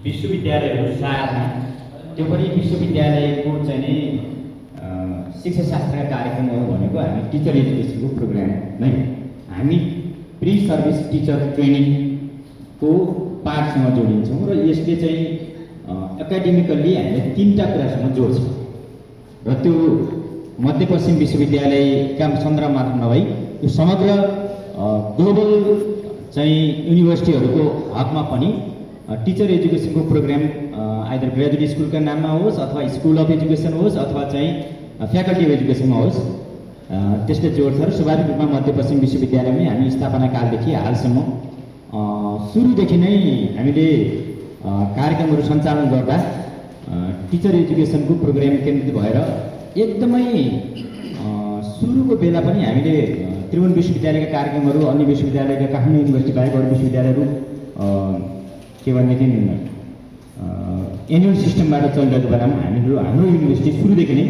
विश्वविद्यालयहरू सारमा त्यो पनि विश्वविद्यालयको चाहिँ नि शिक्षाशास्त्रका कार्यक्रमहरू भनेको हामी टिचर एजुकेसनको प्रोग्राम नै हामी प्री सर्भिस टिचर ट्रेनिङको पार्टसँग जोडिन्छौँ र यसले चाहिँ एकाडेमिकल्ली हामीले 3टा कुरासँग जोड्छ र त्यो मध्यपश्चिम विश्वविद्यालयका सन्दर्भमा मात्र नभई यो समग्र ग्लोबल चाहिँ युनिभर्सिटीहरूको हकमा पनि टिचर एजुकेसनको प्रोग्राम आइदर ग्रेजुएट स्कुलका नाममा होस् अथवा स्कुल अफ एजुकेसन होस् अथवा चाहिँ फ्याकल्टी अफ एजुकेसनमा होस् त्यसले जोड्छ र स्वाभाविक रूपमा मध्यपश्चिम विश्वविद्यालयमै हामी स्थापना कालदेखि हालसम्म सुरुदेखि नै हामीले कार्यक्रमहरू सञ्चालन गर्दा टिचर एजुकेसनको प्रोग्राम केन्द्रित भएर एकदमै सुरुको बेला पनि हामीले त्रिभुवन विश्वविद्यालयका कार्यक्रमहरू अन्य विश्वविद्यालयका काठमाडौँ युनिभर्सिटी बाहेक अरू विश्वविद्यालयहरू के भनेदेखि एनुअल सिस्टमबाट चलिरहेको बेलामा हाम्रो युनिभर्सिटी सुरुदेखि नै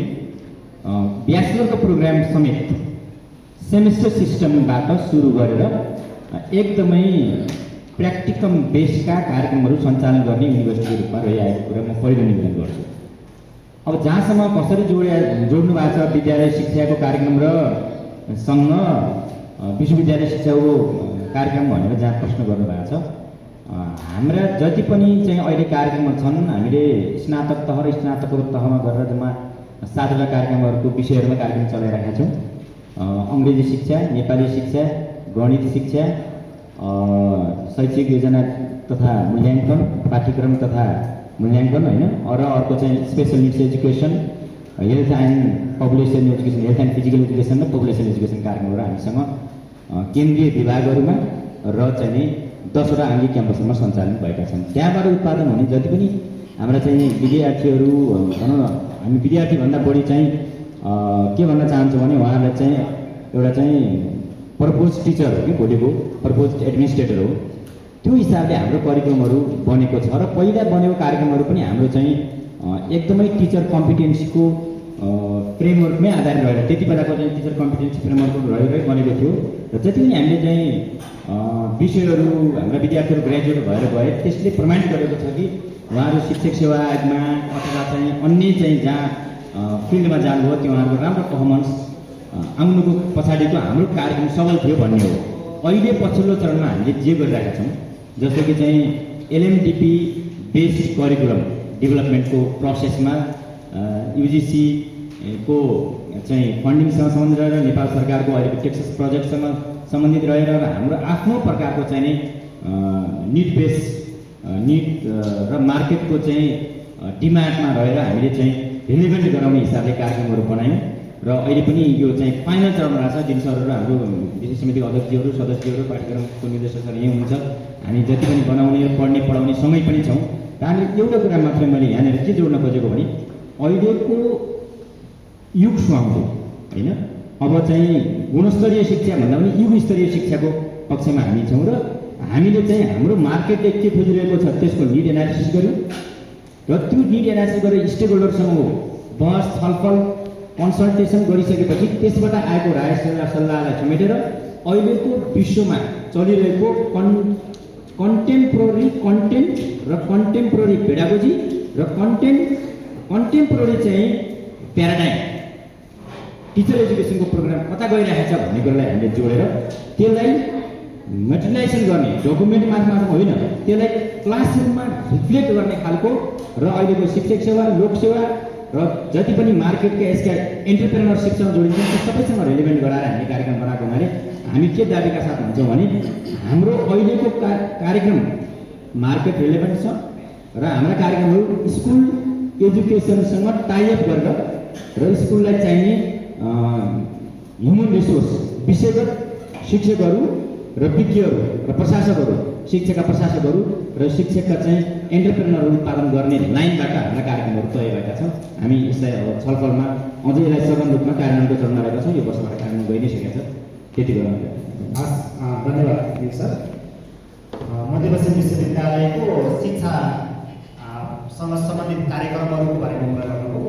ब्याचलरको प्रोग्राम समेत सेमेस्टर सिस्टमबाट सुरु गरेर एकदमै प्र्याक्टिकम बेसका कार्यक्रमहरू सञ्चालन गर्ने युनिभर्सिटीको रूपमा रहिआएको कुरा म पहिलो निवेदन गर्छु। अब जहाँसम्म कसरी जोड्नु भएको छ विद्यालय शिक्षाको कार्यक्रम र सँग विश्वविद्यालय शिक्षाको कार्यक्रम भनेर जहाँ प्रश्न गर्नुभएको छ हाम्रा जति पनि चाहिँ अहिले कार्यक्रमहरू छन् हामीले स्नातक तह र स्नातकोत्तर तहमा गरेर जम्मा 7वटा कार्यक्रमहरूको विषयहरूमा कार्यक्रम चलाइरहेका छौँ। अङ्ग्रेजी शिक्षा, नेपाली शिक्षा, गणित शिक्षा, शैक्षिक योजना तथा मूल्याङ्कन, पाठ्यक्रम तथा मूल्याङ्कन होइन र अर्को चाहिँ special needs education, health and population education, health and physical education र पपुलेसन एजुकेसन कार्यक्रमहरू हामीसँग केन्द्रीय विभागहरूमा र चाहिँ 10वटा आङ्गिक क्याम्पसहरूमा सञ्चालन भएका छन्। त्यहाँबाट उत्पादन हुने जति पनि हाम्रा चाहिँ विद्यार्थीहरू भनौँ न हामी विद्यार्थीभन्दा बढी चाहिँ के भन्न चाहन्छौँ भने उहाँहरूलाई चाहिँ एउटा चाहिँ पर्पोज टिचर हो कि भोलिको पर्पोज एडमिनिस्ट्रेटर हो त्यो हिसाबले हाम्रो करिकुलमहरू बनेको छ र पहिला बनेको कार्यक्रमहरू पनि हाम्रो चाहिँ एकदमै टिचर कम्पिटेन्सीको फ्रेमवर्कमै आधारित रहेर त्यति बेलाको चाहिँ टिचर कम्पिटेन्सी फ्रेमवर्कहरू रहेरै बनेको थियो र जति पनि हामीले चाहिँ विषयहरू हाम्रा विद्यार्थीहरू ग्रेजुएट भएर गए त्यसले प्रमाणित गरेको छ कि उहाँहरू शिक्षक सेवा आयोगमा अथवा चाहिँ अन्य चाहिँ जहाँ फिल्डमा जानुभयो त्यो उहाँहरूको राम्रो पर्फर्मेन्स आउनुको पछाडिको हाम्रो कार्यक्रम सफल थियो भन्ने हो। अहिले पछिल्लो चरणमा हामीले जे गरिरहेका छौँ जस्तो कि चाहिँ एलएमडिपी बेस्ड करिकुलम डेभलपमेन्टको प्रोसेसमा युजिसीको चाहिँ फन्डिङसँग सम्बन्धित रहेर नेपाल सरकारको अहिलेको टेक्सस प्रोजेक्टसँग सम्बन्धित रहेर हाम्रो आफ्नो प्रकारको चाहिँ निड बेस निड र मार्केटको चाहिँ डिमान्डमा रहेर हामीले चाहिँ रिलेभेन्ट गराउने हिसाबले कार्यक्रमहरू बनायौँ र अहिले पनि यो चाहिँ फाइनल चरणमा रहेछ। दिन सरहरू र हाम्रो विशेष समितिको अध्यक्षहरू सदस्यहरू पाठ्यक्रमको निर्देशकहरू यहीँ हुन्छ। हामी जति पनि बनाउने पढ्ने पढाउने सँगै पनि छौँ र हामी एउटा कुरा मात्रै मैले यहाँनिर के जोड्न खोजेको भने अहिलेको युग सुहाउँदो होइन अब चाहिँ गुणस्तरीय शिक्षा भन्दा पनि युग स्तरीय शिक्षाको पक्षमा हामी छौँ र हामीले चाहिँ हाम्रो मार्केटले के खोजिरहेको छ त्यसको निड एनालिसिस गर्यौँ र त्यो निड एनालिसिस गरेर स्टेक होल्डरसँग बहस छलफल कन्सल्टेसन गरिसकेपछि त्यसबाट आएको राय सल्लाहलाई समेटेर अहिलेको विश्वमा चलिरहेको कन्टेम्पोररी कन्टेन्ट र कन्टेम्पोररी पेडागोजी र कन्टेम्पोररी चाहिँ प्याराडाइम टिचर एजुकेसनको प्रोग्राम कता गइरहेको छ भन्ने कुरालाई हामीले जोडेर त्यसलाई मेटेरियलाइजेसन गर्ने डकुमेन्ट मार्फत होइन त्यसलाई क्लासरुममा रिफ्लेक्ट गर्ने खालको र अहिलेको शिक्षक सेवा लोकसेवा र जति पनि मार्केटका यसका एन्टरप्रेनरसिपसँग जोडिन्छ त्यो सबैसँग रिलेभेन्ट गराएर हामीले कार्यक्रम बनाएको हुनाले हामी के दाबीका साथ भन्छौँ भने हाम्रो अहिलेको कार्यक्रम मार्केट रिलेभेन्ट छ र हाम्रा कार्यक्रमहरू स्कुल एजुकेसनसँग टाइअप गरेर र स्कुललाई चाहिने ह्युमन रिसोर्स विषयगत शिक्षकहरू र विज्ञहरू र प्रशासकहरू शिक्षकका प्रशासकहरू र शिक्षकका चाहिँ एन्टरप्रेनरहरू उत्पादन गर्ने लाइनबाट हाम्रा कार्यक्रमहरू तय भएका छन्। हामी यसलाई अब छलफलमा अझै यसलाई सघन रूपमा कार्यान्वयनको चरणमा रहेका छौँ। यो वर्षबाट कार्यान्वयन गइ नै सकेको छ। त्यति गर्न धन्यवाद सर। मध्यपश्चिम विश्वविद्यालयको शिक्षासँग सम्बन्धित कार्यक्रमहरूको बारेमा कुरा गर्नुभयो।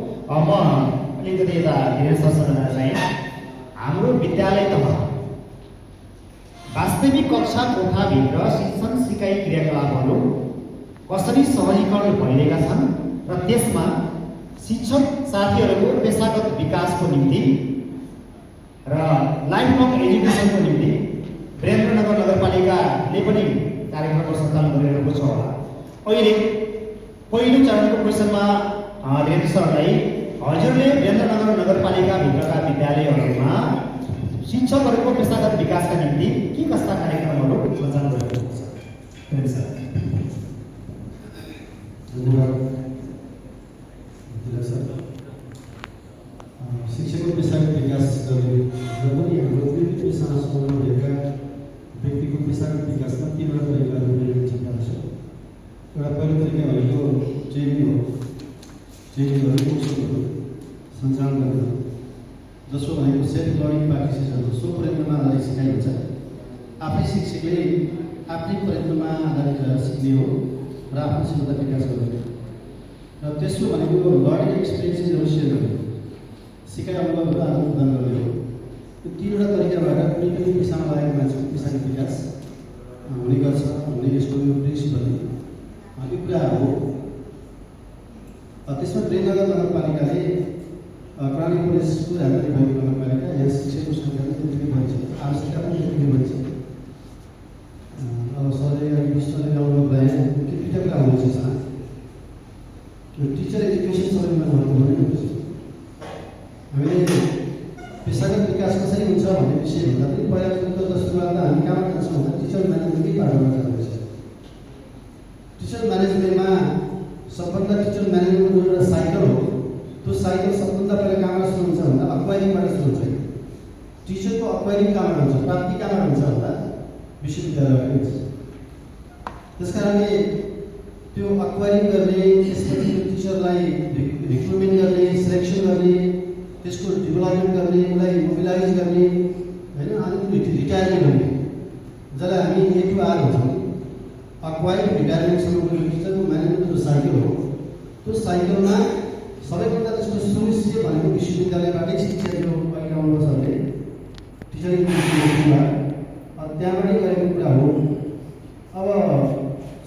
म अलिकति यता धेरै सरसँग चाहिँ हाम्रो विद्यालय तह वास्तविक कक्षा कोठाभित्र शिक्षण सिकाइ क्रियाकलापहरू कसरी सहजीकरण भइरहेका छन् र त्यसमा शिक्षक साथीहरूको पेसागत विकासको निम्ति र लाइफ लङ एजुकेसनको निम्ति वीरेन्द्रनगर नगरपालिकाले पनि कार्यक्रमको सञ्चालन गरिरहेको छ होला। अहिले पहिलो चरणको क्वेसनमा वीरेन्द्र सरलाई, हजुरले वीरेन्द्रनगर नगरपालिकाभित्रका विद्यालयहरूमा शिक्षकहरूको पेसागत विकासका निम्ति के कस्ता कार्यक्रमहरू सञ्चालन गरिरहेको छ? धन्यवाद सर। शिक्षकको पेसागत विकास गर्ने र पनि हाम्रो विभिन्न पेसासँग सम्बन्ध भएका व्यक्तिको पेसागत विकासमा तीव्र तरिकाहरू निर्णय छ। एउटा पहिलो तरिका भनेको ट्रेनिङ हो। ट्रेनिङहरू कोर्सहरू सञ्चालन गर्नु, जसको भनेको सेल्फ लर्निङ प्र्याक्टिसेसहरू सो प्रयत्नमा आधारित सिकाइ हुन्छ। आफै शिक्षकले आफ्नै प्रयत्नमा आधारित रहेर सिक्ने हो र आफ्नो क्षमता विकास गर्ने। र तेस्रो भनेको लर्निङ एक्सपिरियन्सेसहरू सेयर गर्ने, सिकाइ अनुभवहरू आदान प्रदान गर्ने हो। यो तीनवटा तरिकाबाट कुनै पनि पेसामा लागेको मान्छेको पेसागत विकास हुने गर्छ भन्ने यसको यो प्रिन्सिपल यो कुरा हो। त्यसमा वीरेन्द्रनगर नगरपालिकाले प्राणी कलेजको राजधानी भएको नगरपालिका, यहाँ शिक्षकको सङ्ख्या पनि त्यतिकै बढी छ, आवश्यकता पनि त्यतिकै बढी छ। अब सरले विश्वले ल्याउनु भए दुईवटा कुरा हुनेछ यसमा। टिचर एजुकेसन सबैभन्दा महत्त्वपूर्ण हुन्छ। हामीले पेसागत विकास कसरी हुन्छ भन्ने विषय भन्दा पनि पहिला सुरुवातमा हामी कहाँ जान्छौँ भन्दा टिचर म्यानेजमेन्टकै पाठमा जानुपर्छ। टिचर म्यानेजमेन्टमा सबभन्दा टिचर म्यानेजमेन्टको एउटा साइकल हो। त्यो साइकल सबभन्दा पहिला कहाँबाट सुरु हुन्छ भन्दा अक्वायरिङबाट सुरु हुन्छ। टिचरको अक्वायरिङ कहाँबाट हुन्छ, प्राप्ति कहाँबाट हुन्छ भन्दा विश्वविद्यालयबाट हुन्छ। त्यस कारणले त्यो अक्वायरिङ गर्ने, त्यसपछि त्यो टिचरलाई रिक्रुटमेन्ट गर्ने, सिलेक्सन गर्ने, त्यसको डेभलपमेन्ट गर्ने, उसलाई मोबिलाइज गर्ने, होइन, अनि रिटायरमेन्ट गर्ने, जसलाई हामी A to R भन्छौँ। अक्वायरिङ रिटायरमेन्टसम्मको टिचरको म्यानेजमेन्टको साइकल हो। त्यो साइकलमा सबैभन्दा त्यसको सुनिश्चित भनेको विश्वविद्यालयबाटै शिक्षा जो अहिले आउनुपर्छ भने टिचरिङ त्यहाँबाटै गरेको कुरा हो। अब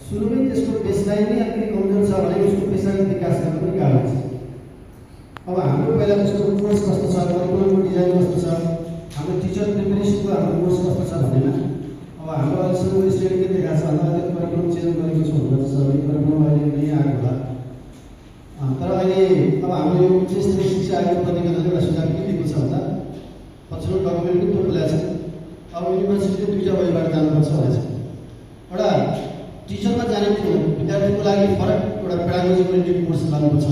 सुरुमै त्यसको बेसलाइन नै अलिकति कमजोर छ भने उसको पेसागत विकास गर्न पनि गाह्रो छ। अब हाम्रो पहिला त्यसको कोर्स कस्तो छ, करिकुलमको डिजाइन कस्तो छ, हाम्रो टिचर प्रिपेरेसनको हाम्रो कोर्स कस्तो छ भन्नेमा अब हाम्रो अहिलेसम्म स्टडी के देखाएको छ भन्दा त्यो करिकुलम चेन्ज गरेको छ भन्दा छ। करिकुलम अहिले नयाँ आएको होला। तर अहिले अब हाम्रो यो उच्च स्तरीय शिक्षा आयोगको प्रतिनिधिले एउटा सुझाव के दिएको छ भन्दा पछिल्लो डकुमेन्ट पनि त्यो खुलाएको छ। अब युनिभर्सिटीले दुईवटा वेबाट जानुपर्छ भनेको छ। एउटा टिचरमा जाने विद्यार्थीको लागि फरक एउटा पेडागोजी ओरिएन्टेड कोर्स लानुपर्छ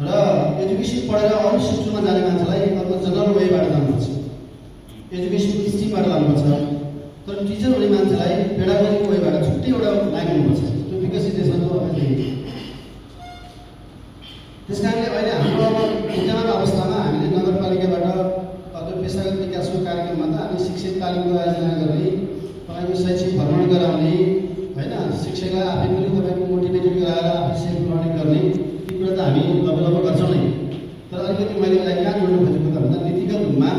र एजुकेसन पढेर अरू शिक्षामा जाने मान्छेलाई अर्को जनरल वेबाट जानुपर्छ, एजुकेसन स्ट्रिमबाट लानुपर्छ। तर टिचर हुने मान्छेलाई पेडागोजीको वेबाट छुट्टै एउटा लाइन हुनुपर्छ। त्यो विकसित देशमा अहिले त्यस कारणले अहिले हाम्रो अब विद्यमान अवस्थामा हामीले नगरपालिकाबाट त्यो पेसागत विकासको कार्यक्रममा त हामी शिक्षक तालिमको आयोजना गर्ने, तपाईँको शैक्षिक भ्रमण गराउने, होइन, शिक्षकलाई आफै पनि तपाईँको मोटिभेटेड गराएर आफै सेल्फ लर्निङ गर्ने, ती कुरा त हामी लगभग गर्छौँ नै। तर अलिकति मैले यसलाई कहाँ जोड्नु खोजेको त भन्दा नीतिगत रूपमा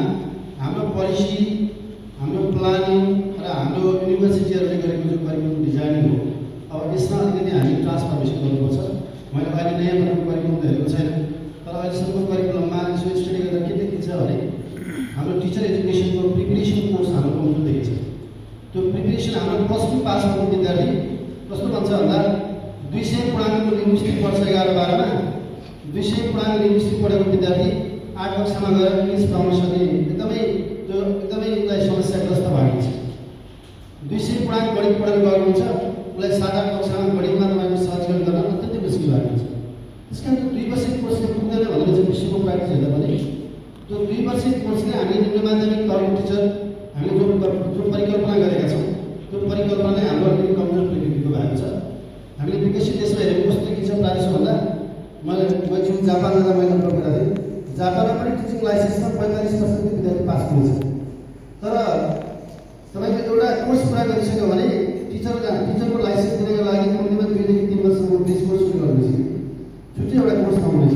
हाम्रो पोलिसी, हाम्रो प्लानिङ र हाम्रो युनिभर्सिटीहरूले गरेको जो करिकुलम डिजाइनिङ हो, अब यसमा अलिकति हामी ट्रान्सफर्मेसन गर्नुपर्छ। मैले अहिले नयाँ बनाएको करिकुलम त हेरेको छैन, तर अहिलेसम्मको करिकुलममा यसो स्टडी गर्दा के देखिन्छ भने हाम्रो टिचर एजुकेसनको प्रिपेरेसन कोर्स हाम्रो कमजोर देखिन्छ। त्यो प्रिपेरेसन हाम्रो +2 पास भएको विद्यार्थी कस्तो भन्छ भन्दा 200 पूर्णाङ्कको लिङ्ग्विस्टिक पढ्छ 11-12मा, 200 पूर्णाङ्क लिङ्ग्विस्टिक पढेको विद्यार्थी 8 कक्षामा गएर इङ्ग्लिस पढाउन सक्ने एकदमै उसलाई समस्याग्रस्त भएको छ। 200 पूर्णाङ्क गणित पढेर गएको हुन्छ, उसलाई 7-8 कक्षामा गणितमा तपाईँको सहजीकरण गर्न अत्यन्तै मुस्किल भएको छ। त्यस कारण त्यो 2 वर्षीय कोर्सले पुग्दैन भनेर चाहिँ विश्वको प्र्याक्टिस हेर्दा पनि त्यो 2 वर्षीय कोर्सले हामीले निम्न माध्यमिक तहको टिचर हामीले जो परिकल्पना गरेका छौँ त्यो परिकल्पना नै हाम्रो अलिकति कमजोर प्रकृतिको भएको छ। हामीले विकसित देशमा हेरेको कस्तो देखिन्छ प्रायः भन्दा मैले जुन जापान जाँदा मैले अनुभव गरेको थिएँ, जापानमा पनि टिचिङ लाइसेन्समा 45% विद्यार्थी पास हुनेछ। तर तपाईँको एउटा कोर्स पुरा गरिसक्यो भने टिचरको लाइसेन्स दिनको लागि कम्तीमा 2 देखि 3 वर्षसम्म बेस कोर्स सुरु गर्दैछ, छुट्टै एउटा कोर्स पाउनेछ।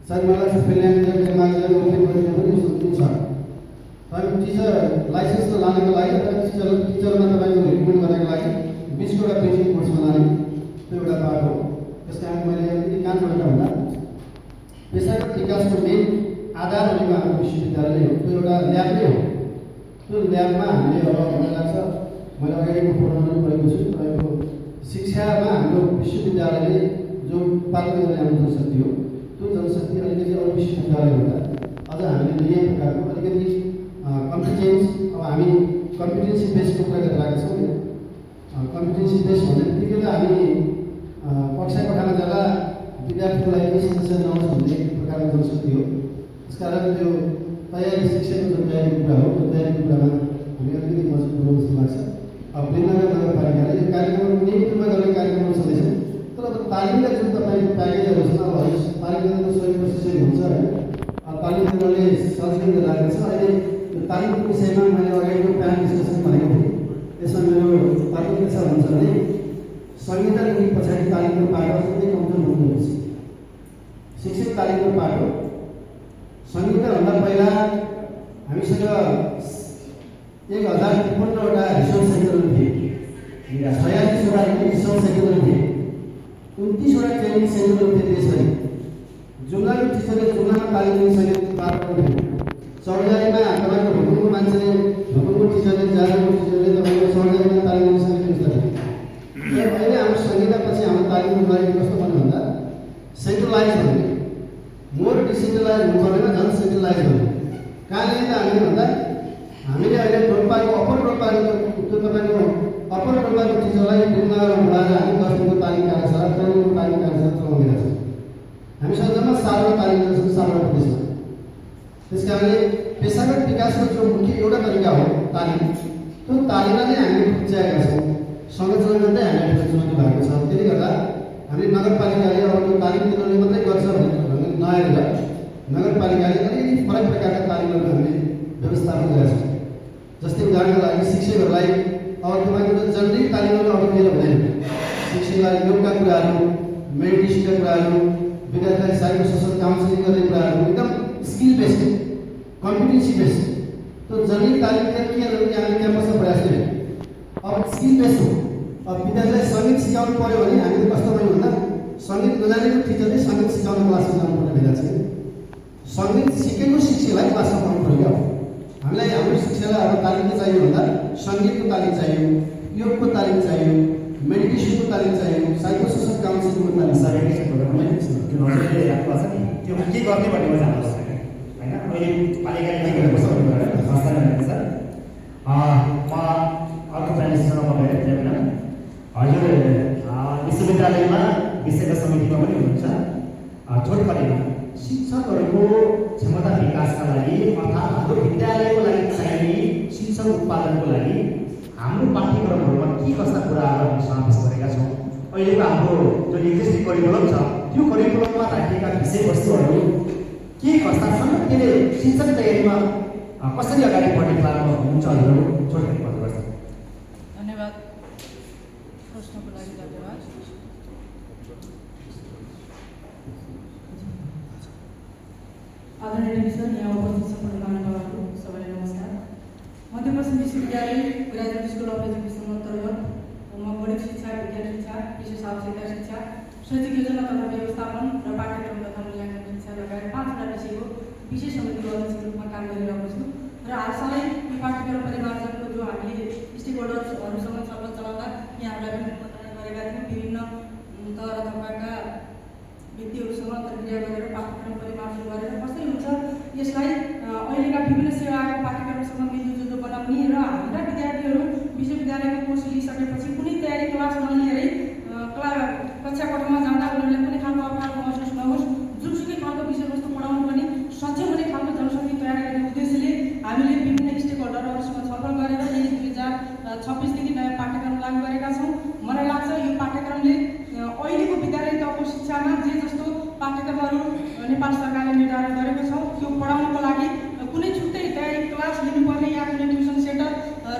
सायद मलाई फिनल्यान्ड पनि छ। तपाईँको टिचर लाइसेन्स लानको लागि टिचरमा तपाईँको रिक्रुटमेन्ट गर्नको लागि 20 वटा बेसिक कोर्समा लाने, आधार भनेको हाम्रो विश्वविद्यालय हो, त्यो एउटा ल्याब नै हो। त्यो ल्याबमा हामीले अब मलाई लाग्छ, मैले अगाडिको फोटोमा पनि परेको छु, तपाईँको शिक्षामा हाम्रो विश्वविद्यालयले जो उत्पादन गर्ने हाम्रो जनशक्ति हो, त्यो जनशक्ति अलिकति अरू विश्वविद्यालयभन्दा अझ हामीले यही प्रकारको अलिकति कम्पिटेन्स, अब हामी कम्पिटेन्सी बेसको कुरा गरिरहेका छौँ होइन। कम्पिटेन्सी बेस भन्ने बित्तिकै त हामी कक्षा कोठामा जाँदा विद्यार्थीको लागि केही समस्या नहोस् भन्ने एक प्रकारको जनशक्ति हो। त्यसकारण त्यो तयारी, शिक्षाको जुन तयारीको कुरा हो, त्यो तयारीको कुरामा हामी अलिकति मजबुत हुनु जस्तो लाग्छ। अब प्रेमनगर नगरपालिकाले यो कार्यक्रमहरू नियमित रूपमा गर्ने कार्यक्रमहरू छँदैछन्, तर अब तालिमका जुन तपाईँको प्याकेजहरू छन्, अब तालिम गर्नुको सही प्रोसेसरी हुन्छ होइन। तालिम गर्नले सजिलो लागेको छ। अहिले यो तालिमको विषयमा मैले अगाडिको प्यानल डिस्कसन भनेको थिएँ, यसमा मेरो तालिम के छ भन्छ भने संहिता नीति पछाडि तालिमको पाटो अत्यन्तै कमजोर हुनुहुन्छ। शिक्षक तालिमको पाटो संहिताभन्दा पहिला हामीसँग 1053वटा रिसर्च सेन्टरहरू थिए, 46वटा रिसर्च सेन्टरहरू थिए, 29वटा ट्रेनिङ सेन्टरहरू थिए देशभरि। जुम्लाको टिचरले जुम्लामा तालिम लिइसकेको पाटो थियो। चौरजारीमा तपाईँको भुकुङको मान्छेले, भुकुङको टिचरले, जाजरको टिचरले तपाईँको चौरजारीमा तालिम लिइसकेको थियो। अहिले हाम्रो संहितापछि हाम्रो तालिमको लागि कस्तो भन्नु भन्दा सेन्ट्रलाइज भन्ने, मोर डिसेन्ट्रलाइज हुनु पर्दैन, झन् सेन्ट्रलाइज भन्ने। कहाँनिर त हामीले भन्दा हामीले अहिले डोल्पाको अप्पर डोल्पाको त्यो तपाईँको अप्पर डोल्पाको टिचरलाई प्रेमनगरमा बोलाएर हामी 10 दिनको तालिम कार्यशाला, 3 दिनको तालिम कार्यशाला चलाउँदै छौँ। हामीसँग जम्मा 7वटा तालिम छन् 7वटा प्रदेशमा। त्यस कारणले पेसागत विकासको जो मुख्य एउटा तरिका हो तालिम, त्यो तालिमलाई नै हामीले खुच्चाएका छौँ। संरचना गर्दै हामीलाई चुनौती भएको छ। त्यसले गर्दा हामीले नगरपालिकाले अब त्यो तालिम दिनले मात्रै गर्छ भन्ने नआएर नगरपालिकाले अलिकति फरक प्रकारका तालिमहरू हामीले व्यवस्थापन गरेका छौँ। जस्तै उदाहरणको लागि शिक्षकहरूलाई अब तपाईँको जुन जरुरी तालिमहरू अब दिएर हुँदैन। शिक्षकलाई योगका कुराहरू, मेडिटेसनका कुराहरू, विद्यार्थीलाई साइको सोसल काउन्सिलिङ गर्ने कुराहरू एकदम स्किल बेस्ड, कम्पिटेन्सी बेस्ड, त्यो जरुरी तालिम दिएर के हामीले क्याम्पसमा प्रयास गर्यौँ। अब स्किल बेस्ड हो। अब विद्यार्थीलाई सङ्गीत सिकाउनु पऱ्यो भने हामीले कस्तो भयो भन्दा सङ्गीत नजानेको टिचरले सङ्गीत सिकाउनु क्लासमा जानुपर्ने भइरहेको छ। सङ्गीत सिकेको शिक्षकलाई क्लासमा पढ्नु पऱ्यो। हामीलाई हाम्रो शिक्षालाई अब तालिम के चाहियो भन्दा सङ्गीतको तालिम चाहियो, योगको तालिम चाहियो, मेडिटेसनको तालिम चाहियो, साइकोसोसल काउन्सिलिङको तालिम चाहियो। त्यो हजुरले राख्नु भएको छ नि, त्यो के गर्ने भन्ने मलाई थाहा छैन होइन। अहिले पालिकाले के गरेको छ भनेर संस्थाले भनेको छ। म अर्को प्यानेलसँग गएर होइन, हजुर विश्वविद्यालयमा विषयका समितिमा पनि हुनुहुन्छ। छोटकरीमा शिक्षकहरूको क्षमता विकासका लागि अर्थात् हाम्रो विद्यालयको लागि चाहिने शिक्षक उत्पादनको लागि हाम्रो पाठ्यक्रमहरूमा के कस्ता कुराहरू हामी समावेश गरेका छौँ। अहिलेको हाम्रो जुन एक्जिस्टिङ करिकुलम छ, त्यो करिकुलममा राखिएका विषयवस्तुहरू के कस्ता छन्, त्यसले शिक्षक तयारीमा कसरी अगाडि बढ्ने प्लानमा हुनुहुन्छ हजुरहरू? छोटकरी भन्नुपर्छ। धन्यवाद, प्रश्नको लागि धन्यवाद। आदरणीय डिभिजन, यहाँ उपस्थित सम्पूर्ण महानुभावहरू सबैलाई नमस्कार। मध्यपश्चिम विश्वविद्यालय ग्रेजुएट स्कुल अफ एजुकेसन अन्तर्गत म मौलिक शिक्षा, विज्ञान शिक्षा, विशेष आवश्यकता शिक्षा, शैक्षिक योजना तथा व्यवस्थापन र पाठ्यक्रम तथा मूल्याङ्कन शिक्षा लगायत 5वटा विषयको विशेष समितिको अध्यक्षको रूपमा काम गरिरहेको छु। र हालसालै यो पाठ्यक्रम परिमार्जनको जो हामीले स्टेक होल्डर्सहरूसँग छलफल चलाउँदा यहाँहरूलाई पनि निमन्त्रणा गरेका थियौँ। विभिन्न तह र तबकाका व्यक्तिहरूसँग अन्तर्क्रिया गरेर पाठ्यक्रम परिमार्जन गरेर कसरी हुन्छ यसलाई अहिलेका विभिन्न सेवाको पाठ्यक्रमसँग मिल्दोजुल्दो बनाउने र हाम्रा विद्यार्थीहरू विश्वविद्यालयको कोर्स लिइसकेपछि कुनै तयारी क्लास नलिएरै कक्षा कोठामा जाँदा उनीहरूलाई कुनै खालको अप्ठ्यारो महसुस नहोस्, जुनसुकै खालको विषयवस्तु पढाउनु पनि सक्षम हुने खालको जनशक्ति तयार गर्ने उद्देश्यले हामीले विभिन्न स्टेक होल्डरहरूसँग छलफल गरेर यही 2026देखि नयाँ पाठ्यक्रम लागू गरेका छौँ। मलाई लाग्छ यो पाठ्यक्रमले अहिलेको विद्यालय तहको शिक्षामा जे जस्तो पाठ्यक्रमहरू नेपाल सरकारले निर्धारण गरेको छ त्यो पढाउनको लागि कुनै छुट्टै तयारी क्लास लिनुपर्ने या कुनै ट्युसन सेन्टर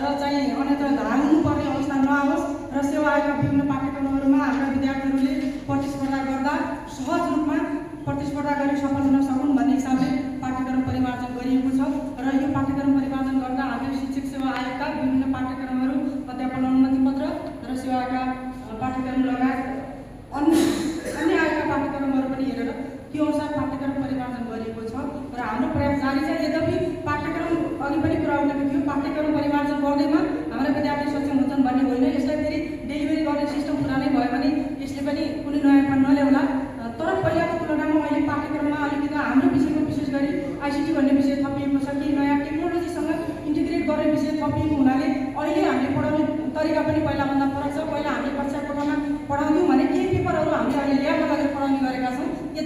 र चाहिँ अन्यत्र धाउनुपर्ने अवस्था नआओस् र सेवा आयोगका विभिन्न पाठ्यक्रमहरूमा हाम्रा विद्यार्थीहरूले प्रतिस्पर्धा गर्दा सहज रूपमा प्रतिस्पर्धा गरी सफल हुन सकुन् भन्ने हिसाबले पाठ्यक्रम परिमार्जन गरिएको छ। र यो पाठ्यक्रम परिमार्जन गर्दा हामीले शिक्षक सेवा आयोगका विभिन्न पाठ्यक्रमहरू, अध्यापन अनुमति पत्र र सेवाका पाठ्यक्रम लगायत अन्य आयोगका पाठ्यक्रमहरू पनि हेरेर त्यो अनुसार पाठ्यक्रम परिमार्जन गरिएको छ। र हाम्रो प्रयास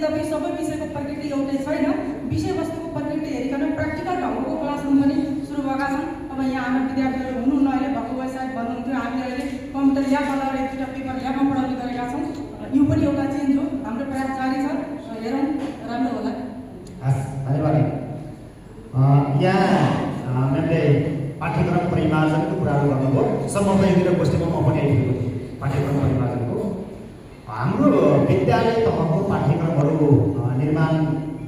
यद्यपि सबै विषयको प्रकृति एउटै छैन, विषयवस्तुको प्रकृति हेरिकन प्र्याक्टिकल ढङ्गको क्लासरुम पनि सुरु भएका छन्। अब यहाँ हाम्रो विद्यार्थीहरू हुनुहुन्न, अहिले भक्कु साहेब भन्नुहुन्थ्यो हामीले अहिले कम्प्युटर ल्याब बनाएर एक दुईवटा पेपर ल्याबमा पढाउने गरेका छौँ। यो पनि एउटा चेन्ज हो, हाम्रो प्रयास जारी छ, हेरौँ राम्रो होला। हस्, धन्यवाद। यहाँ मैले पाठ्यक्रम परिमार्जनको कुराहरू गर्नुभयो। सम्मपतिर गोष्ठीमा म पनि आइपुगेको थिएँ पाठ्यक्रम परिमार्जनको। हाम्रो विद्यालय तहको पाठ्यक्रमहरू निर्माण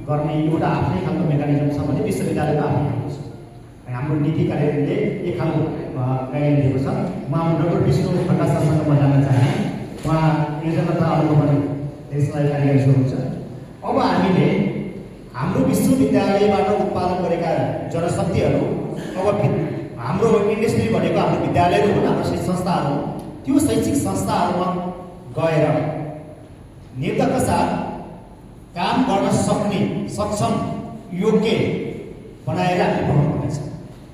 गर्ने एउटा आफ्नै खालको मेकानिजम छ भने विश्वविद्यालयमा आफ्नै खालको छ। हाम्रो नीति कार्यालयले एक खालको गाइडलाइन दिएको छ। म डक्टर विष्णु खड्का सरसँग म जान्न चाहेँ, उहाँ योजना तथा अनुगमन त्यसलाई कार्यकारी हुनुहुन्छ। अब हामीले हाम्रो विश्वविद्यालयबाट उत्पादन गरेका जनशक्तिहरू अब हाम्रो इन्डस्ट्री भनेको हाम्रो विद्यालयहरू हुन्, हाम्रो शैक्षिक संस्थाहरू, त्यो शैक्षिक संस्थाहरूमा गएर निर्धक्क साथ काम गर्न सक्ने सक्षम योग्य बनाएर हामीले बनाउनुपर्नेछ।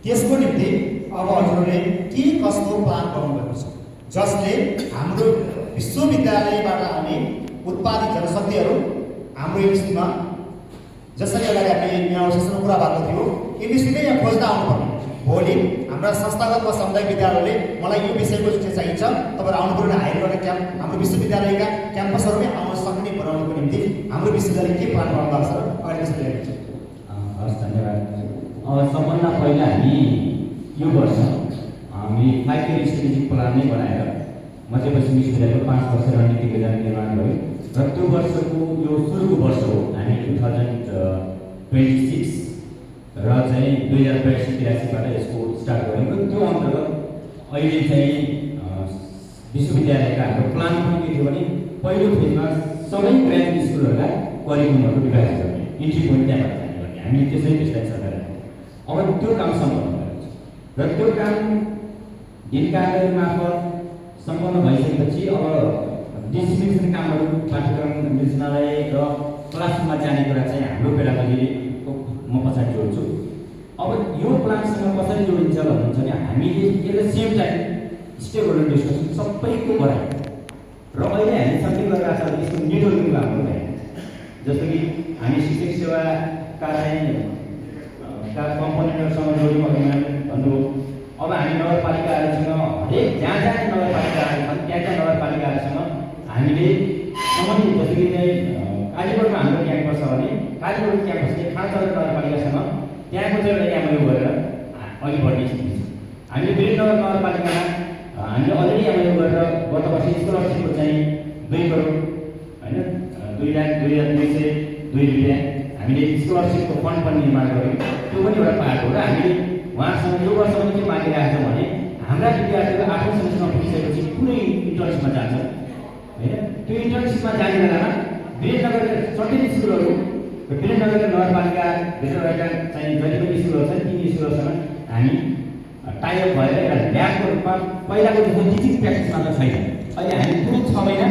त्यसको निम्ति अब हजुरहरूले के कस्तो प्लान बनाउनुभएको छ जसले हाम्रो विश्वविद्यालयबाट आउने उत्पादित जनशक्तिहरू हाम्रो इन्डस्ट्रीमा, जसरी अगाडि हामीले यहाँ अवसरसँग कुरा भएको थियो, इन्डस्ट्रीले यहाँ खोज्न आउनुपर्ने। भोलि हाम्रा संस्थागत वा सामुदायिक विद्यालयले मलाई यो विषयको चाहिन्छ, तपाईँहरू आउनु पऱ्यो, हायर गर्ने क्याम्प हाम्रो विश्वविद्यालयका क्याम्पसहरूमै आउन सक्ने बनाउनुको निम्ति हाम्रो विश्वविद्यालय के प्लान गर्नु भएको छ र अहिले चाहिँ हस्, धन्यवाद। सबभन्दा पहिला हामी यो वर्ष हामी 5 इयर स्ट्रेटेजिक प्लान नै बनाएर मध्यपश्चिम विश्वविद्यालयको 5 वर्ष रणनीतिक योजना निर्माण गऱ्यौँ र त्यो वर्षको यो सुरुको वर्ष हो। हामी 2026 र चाहिँ 2082-83बाट यसको स्टार्ट गऱ्यौँ र त्यो अन्तर्गत अहिले चाहिँ विश्वविद्यालयका हाम्रो प्लान पनि के थियो भने पहिलो फेजमा सबै ग्रेजुएट स्कुलहरूका करिकुलमहरू विभाजित गर्ने, इन्ट्री पोइन्ट त्यहाँबाट जाने गर्ने, हामीले त्यसलाई सरकार अब त्यो काम सम्पन्न गरेको छ र त्यो काम दिन कार्यालय मार्फत सम्पन्न भइसकेपछि अब डिस्ट्रिब्युसन कामहरू पाठ्यक्रम निर्देशनालय र क्लासरुममा जाने कुरा चाहिँ हाम्रो पेडागोजीको म पछाडि जोड्छु। अब यो प्लानसँग कसरी जोडिन्छ भन्नुहुन्छ भने हामीले यसलाई same time stakeholder discussion सबैको गरायौँ र अहिले हामी सबै गरेर छ यसको नेटवर्किङ हाम्रो भयो। जस्तो कि हामी शिक्षक सेवाका चाहिँ कम्पोनेन्टहरूसँग जोड्यौँ अघि भन्नुभयो। अब हामी नगरपालिकाहरूसँग हरेक जहाँ जहाँ नगरपालिकाहरू छन् त्यहाँ नगरपालिकाहरूसँग हामीले सम्बन्धित, जस्तो कि चाहिँ कालीकोटमा हाम्रो क्याम्पस छ भने कालीकोट क्याम्पसले खासगरी नगरपालिकासँग त्यहाँको चाहिँ एउटा एमओयू गरेर अघि बढ्ने स्थिति छ। हामीले वीरनगर नगरपालिकामा हामीले अलरेडी एमओयू गरेर गत वर्ष स्कलरसिपको चाहिँ 2 करोड होइन 2,02,202 रुपियाँ हामीले स्कलरसिपको फन्ड पनि निर्माण गऱ्यौँ। त्यो पनि एउटा पार्ट हो र हामीले उहाँसँग यो वर्ष पनि के मागिरहेको छौँ भने हाम्रा विद्यार्थीहरू 8औं सेमेस्टरमा पुगिसकेपछि कुनै इन्टर्नसिपमा जान्छ होइन। त्यो इन्टर्नसिपमा जाने बेलामा वीरनगर 37 स्कुलहरू र वीरनगर नगरपालिका भित्रका चाहिँ जति पनि स्कुलहरू छन् ती स्कुलहरूसँग हामी टाइअप भएर एउटा ल्याबको रूपमा पहिलाको जस्तो टिचिङ प्र्याक्टिस मात्र छैन। अहिले हामी पुरै 6 महिना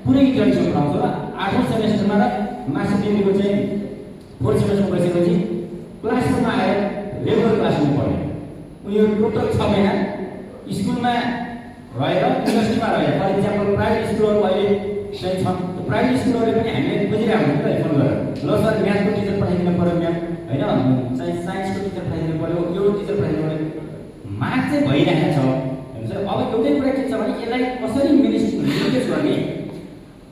पुरै इन्टर्नसिप गराउँछौँ र 8औं सेमेस्टरमा र मास्टर डिग्रीको चाहिँ 4th सेमेस्टरमा गइसकेपछि क्लासरुममा आएर रेगुलर क्लासरुम पढ्ने। उयो टोटल 6 महिना स्कुलमा रहेर युनिभर्सिटीमा रहेर। फर इक्जाम्पल प्राइभेट स्कुलहरू अहिले चाहिँ छन्, प्राइभेट स्कुलहरूले पनि हामीले खोजिरहेको हुन्छ फोन गरेर, ल सर म्याथको टिचर पठाइदिनु पऱ्यो म्याम होइन, चाहिँ साइन्सको टिचर पठाइदिनु पऱ्यो, यो टिचर पठाइदिनु पऱ्यो। माग चाहिँ भइरहेको छ। अब एउटै कुरा के छ भने यसलाई कसरी लिङ्केज गर्ने,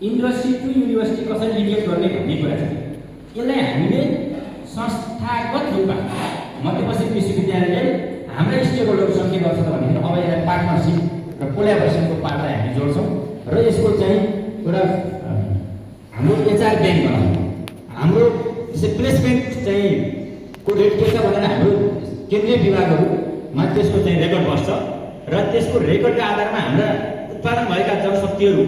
इन्डस्ट्री टु युनिभर्सिटी कसरी लिङ्केज गर्ने भन्ने कुरा छ। यसलाई हामीले संस्थागत रूपमा मध्यपश्चिम विश्वविद्यालयले हाम्रा स्टेक होल्डरसँग के गर्छ भन्दाखेरि अब यसलाई पार्टनरसिप र कोल्याबोरेसनको पार्टलाई हामी जोड्छौँ र यसको चाहिँ एउटा हाम्रो एचआर ब्याङ्क बनाउँछौँ। हाम्रो प्लेसमेन्ट चाहिँ को रेट के छ भनेर हाम्रो केन्द्रीय विभागहरूमा त्यसको चाहिँ रेकर्ड बस्छ र त्यसको रेकर्डका आधारमा हाम्रा उत्पादन भएका जनशक्तिहरू